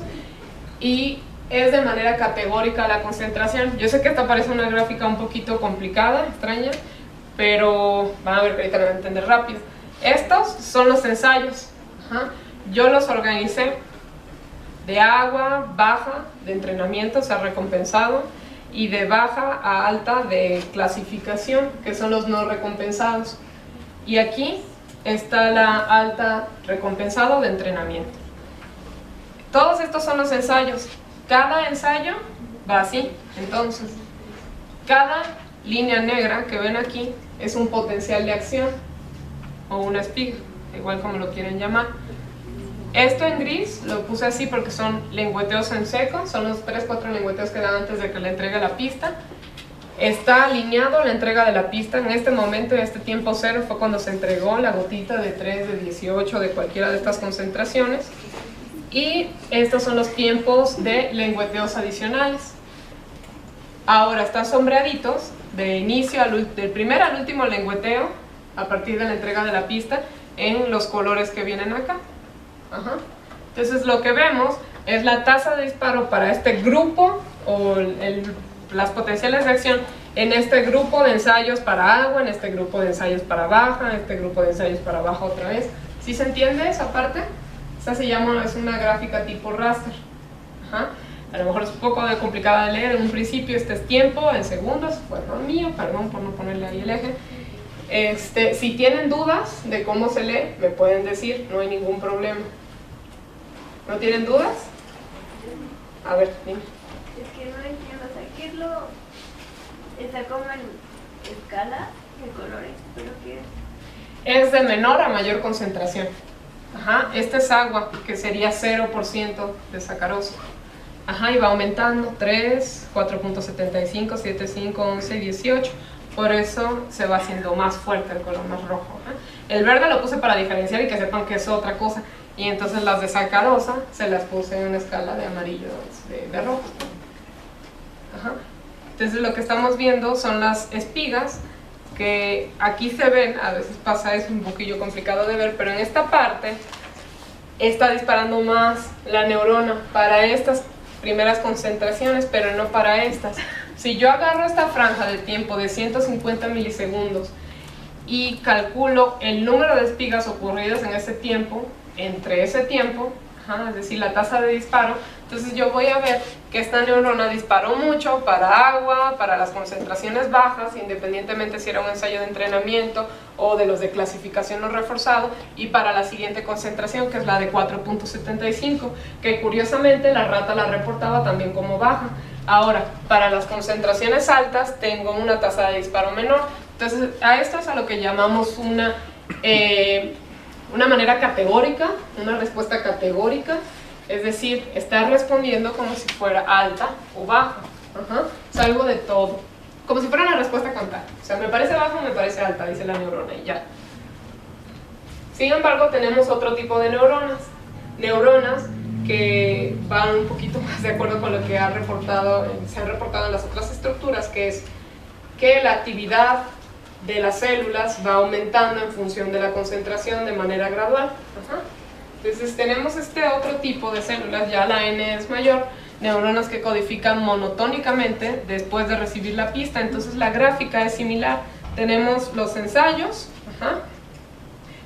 y es de manera categórica la concentración. Yo sé que esta parece una gráfica un poquito complicada, extraña, pero van a ver que ahorita lo van a entender rápido. Estos son los ensayos. Yo los organicé de agua, baja, de entrenamiento, o sea, recompensado, y de baja a alta de clasificación, que son los no recompensados. Y aquí está la alta recompensado de entrenamiento. Todos estos son los ensayos. Cada ensayo va así. Entonces, cada línea negra que ven aquí es un potencial de acción o una espiga, igual como lo quieren llamar. Esto en gris lo puse así porque son lengüeteos en seco, son los 3-4 lengüeteos que dan antes de que le entregue la pista. Está alineado la entrega de la pista. En este momento, en este tiempo cero, fue cuando se entregó la gotita de 3, de 18, de cualquiera de estas concentraciones. Y estos son los tiempos de lengüeteos adicionales. Ahora están sombreaditos de inicio, del primer al último lengüeteo, a partir de la entrega de la pista, en los colores que vienen acá. Entonces lo que vemos es la tasa de disparo para este grupo, o las potenciales de acción en este grupo de ensayos para agua, en este grupo de ensayos para baja, en este grupo de ensayos para baja otra vez. ¿Sí se entiende esa parte? Esta se llama, es una gráfica tipo raster. A lo mejor es un poco complicada de leer en un principio. Este es tiempo en segundos, fue error mío, perdón por no ponerle ahí el eje. Si tienen dudas de cómo se lee, me pueden decir, no hay ningún problema. ¿No tienen dudas? A ver, dime. Es que no entiendo, o sea, ¿qué es lo...? Está como en escala de colores, ¿pero qué es? Es de menor a mayor concentración. Este es agua, que sería 0% de sacarosa. Y va aumentando, 3, 4.75, 7.5, 11, 18. Por eso se va haciendo más fuerte el color, más rojo. El verde lo puse para diferenciar y que sepan que es otra cosa. Y entonces las de sacarosa se las puse en una escala de amarillo, de rojo. Entonces lo que estamos viendo son las espigas, que aquí se ven, a veces pasa eso un poquillo complicado de ver, pero en esta parte está disparando más la neurona para estas primeras concentraciones, pero no para estas. Si yo agarro esta franja de tiempo de 150 milisegundos y calculo el número de espigas ocurridas en ese tiempo, entre ese tiempo, es decir, la tasa de disparo, entonces yo voy a ver que esta neurona disparó mucho para agua, para las concentraciones bajas, independientemente si era un ensayo de entrenamiento o de los de clasificación no reforzado, y para la siguiente concentración, que es la de 4.75, que curiosamente la rata la reportaba también como baja. Ahora, para las concentraciones altas tengo una tasa de disparo menor. Entonces, a esto es a lo que llamamos una manera categórica, una respuesta categórica, es decir, está respondiendo como si fuera alta o baja. Es algo de todo, como si fuera una respuesta cantada. O sea, me parece baja o me parece alta, dice la neurona y ya. Sin embargo, tenemos otro tipo de neuronas que van un poquito más de acuerdo con lo que se ha reportado en las otras estructuras, que es que la actividad de las células va aumentando en función de la concentración de manera gradual. Entonces tenemos este otro tipo de células, ya la N es mayor, neuronas que codifican monotónicamente después de recibir la pista. Entonces la gráfica es similar, tenemos los ensayos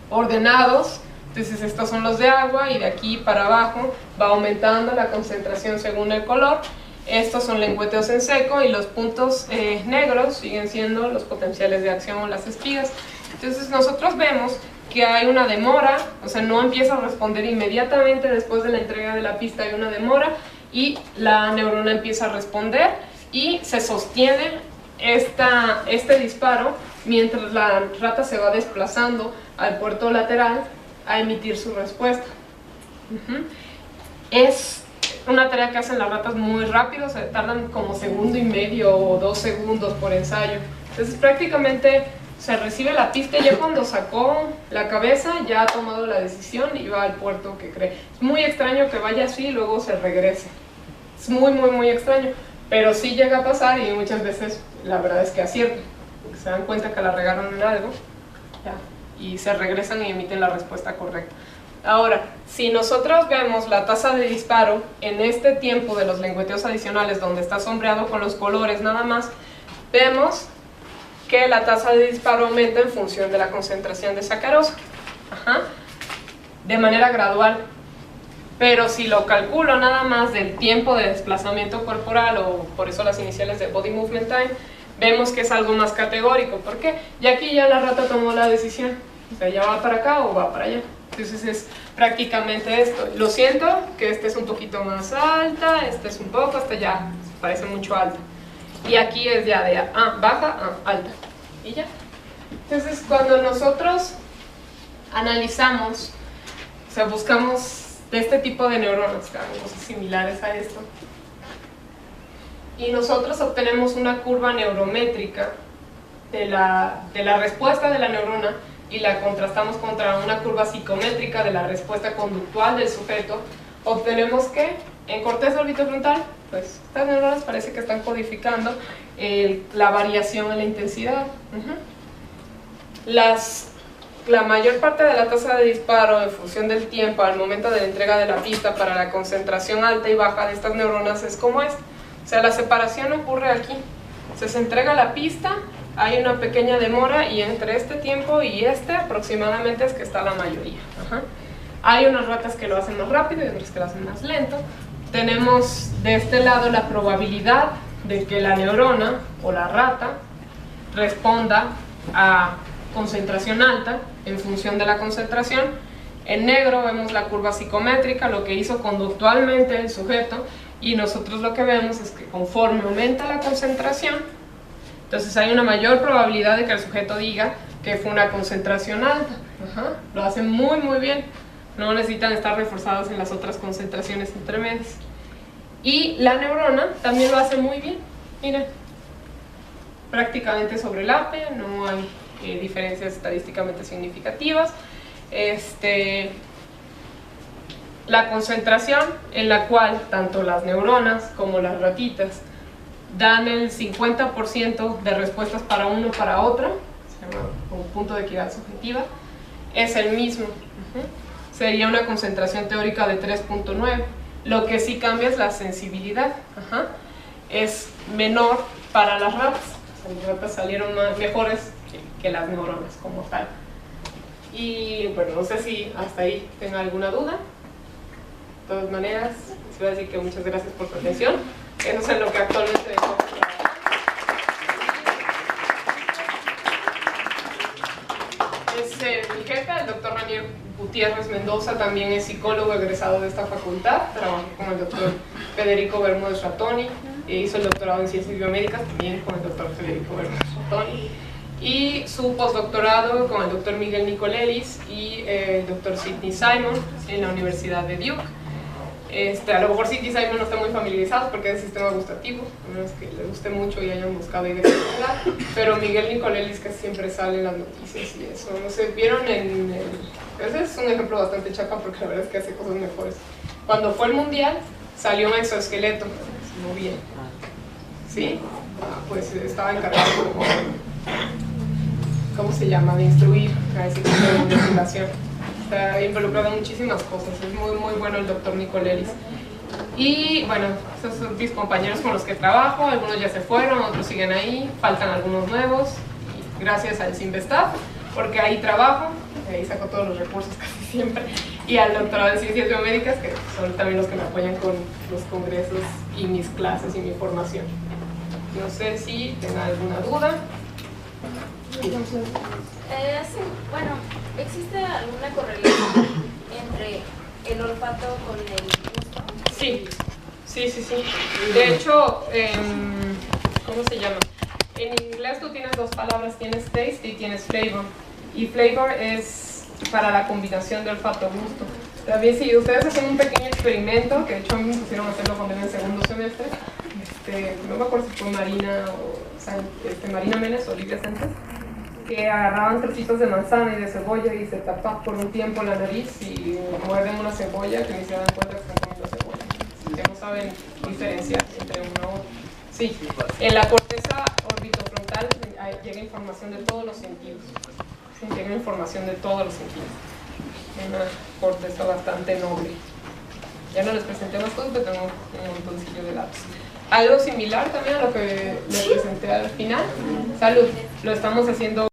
ordenados. Entonces estos son los de agua y de aquí para abajo va aumentando la concentración según el color. Estos son lengüeteos en seco y los puntos negros siguen siendo los potenciales de acción o las espigas. Entonces nosotros vemos que hay una demora, o sea, no empieza a responder inmediatamente después de la entrega de la pista, hay una demora y la neurona empieza a responder y se sostiene este disparo mientras la rata se va desplazando al puerto lateral a emitir su respuesta. Es una tarea que hacen las ratas muy rápido, se tardan como 1.5 segundos o 2 segundos por ensayo. Entonces prácticamente se recibe la pista y ya cuando sacó la cabeza ya ha tomado la decisión y va al puerto que cree. Es muy extraño que vaya así y luego se regrese. Es muy extraño, pero sí llega a pasar y muchas veces la verdad es que aciertan, porque se dan cuenta que la regaron en algo ya, y se regresan y emiten la respuesta correcta. Ahora, si nosotros vemos la tasa de disparo en este tiempo de los lengüeteos adicionales donde está sombreado con los colores nada más, vemos que la tasa de disparo aumenta en función de la concentración de sacarosa, de manera gradual. Pero si lo calculo nada más del tiempo de desplazamiento corporal, o por eso las iniciales de Body Movement Time, vemos que es algo más categórico. ¿Por qué? Y aquí ya la rata tomó la decisión, o sea, ya va para acá o va para allá. Entonces es prácticamente esto. Lo siento que este es un poquito más alta, este es un poco, este ya parece mucho alta. Y aquí es ya de baja a alta. Y ya. Entonces cuando nosotros analizamos, o sea, buscamos de este tipo de neuronas, cosas similares a esto, y nosotros obtenemos una curva neurométrica de la respuesta de la neurona y la contrastamos contra una curva psicométrica de la respuesta conductual del sujeto, obtenemos que en corteza orbitofrontal, pues estas neuronas parece que están codificando la variación en la intensidad. La mayor parte de la tasa de disparo en función del tiempo al momento de la entrega de la pista para la concentración alta y baja de estas neuronas es como es. O sea, la separación ocurre aquí. Se entrega la pista, hay una pequeña demora y entre este tiempo y este aproximadamente es que está la mayoría. Hay unas ratas que lo hacen más rápido y otras que lo hacen más lento. Tenemos de este lado la probabilidad de que la neurona o la rata responda a concentración alta en función de la concentración. En negro vemos la curva psicométrica, lo que hizo conductualmente el sujeto, y nosotros lo que vemos es que conforme aumenta la concentración, entonces hay una mayor probabilidad de que el sujeto diga que fue una concentración alta. Lo hacen muy bien, no necesitan estar reforzados en las otras concentraciones intermedias. Y la neurona también lo hace muy bien, miren, prácticamente sobreape, no hay diferencias estadísticamente significativas. La concentración en la cual tanto las neuronas como las ratitas dan el 50% de respuestas para uno para otra, se llama como punto de equidad subjetiva, es el mismo. Sería una concentración teórica de 3.9. Lo que sí cambia es la sensibilidad. Es menor para las ratas. Las ratas salieron mejores que las neuronas como tal. Y bueno, no sé si hasta ahí tenga alguna duda. De todas maneras, les voy a decir que muchas gracias por su atención. Eso es en lo que actualmente dejo. Mi jefe, el doctor Ranier Gutiérrez Mendoza, también es psicólogo egresado de esta facultad. Trabajó con el doctor Federico Bermúdez Rattoni, hizo el doctorado en ciencias biomédicas también con el doctor Federico Bermúdez Rattoni, y su postdoctorado con el doctor Miguel Nicolelis y el doctor Sidney Simon en la Universidad de Duke. A lo mejor Sidney Simon no está muy familiarizado porque es el sistema gustativo, a menos que les guste mucho y hayan buscado identificar, pero Miguel Nicolelis, que siempre sale en las noticias y eso, no sé, vieron ese es un ejemplo bastante chaca porque la verdad es que hace cosas mejores. Cuando fue el mundial salió un exoesqueleto, se movía, ¿sí? Pues estaba encargado como, ¿cómo se llama?, de instruir a ese tipo de investigación. Está involucrado en muchísimas cosas, es muy bueno el doctor Nicolelis. Y bueno, esos son mis compañeros con los que trabajo, algunos ya se fueron, otros siguen ahí, faltan algunos nuevos, y gracias al Simvestab, porque ahí trabajo, ahí saco todos los recursos casi siempre, y al doctorado en ciencias biomédicas, que son también los que me apoyan con los congresos y mis clases y mi formación. No sé si tengan alguna duda. Sí, bueno, ¿existe alguna correlación entre el olfato con el gusto? Sí. De hecho, ¿cómo se llama? En inglés tú tienes dos palabras, tienes taste y tienes flavor. Y flavor es para la combinación de olfato-gusto. También si ustedes hacen un pequeño experimento, que de hecho a mí me pusieron a hacerlo cuando era en segundo semestre, no me acuerdo si fue Marina Marina Menes o Olivia Sánchez, que agarraban trocitos de manzana y de cebolla y se tapan por un tiempo la nariz y muerden una cebolla que ni se dan cuenta que están comiendo cebolla, que no saben diferenciar entre uno u otro. Sí, en la corteza orbitofrontal llega información de todos los sentidos. Sí, llega información de todos los sentidos. Una corteza bastante noble. Ya no les presenté más cosas, pero tengo un montoncillo de datos. Algo similar también a lo que les presenté al final. Salud. Lo estamos haciendo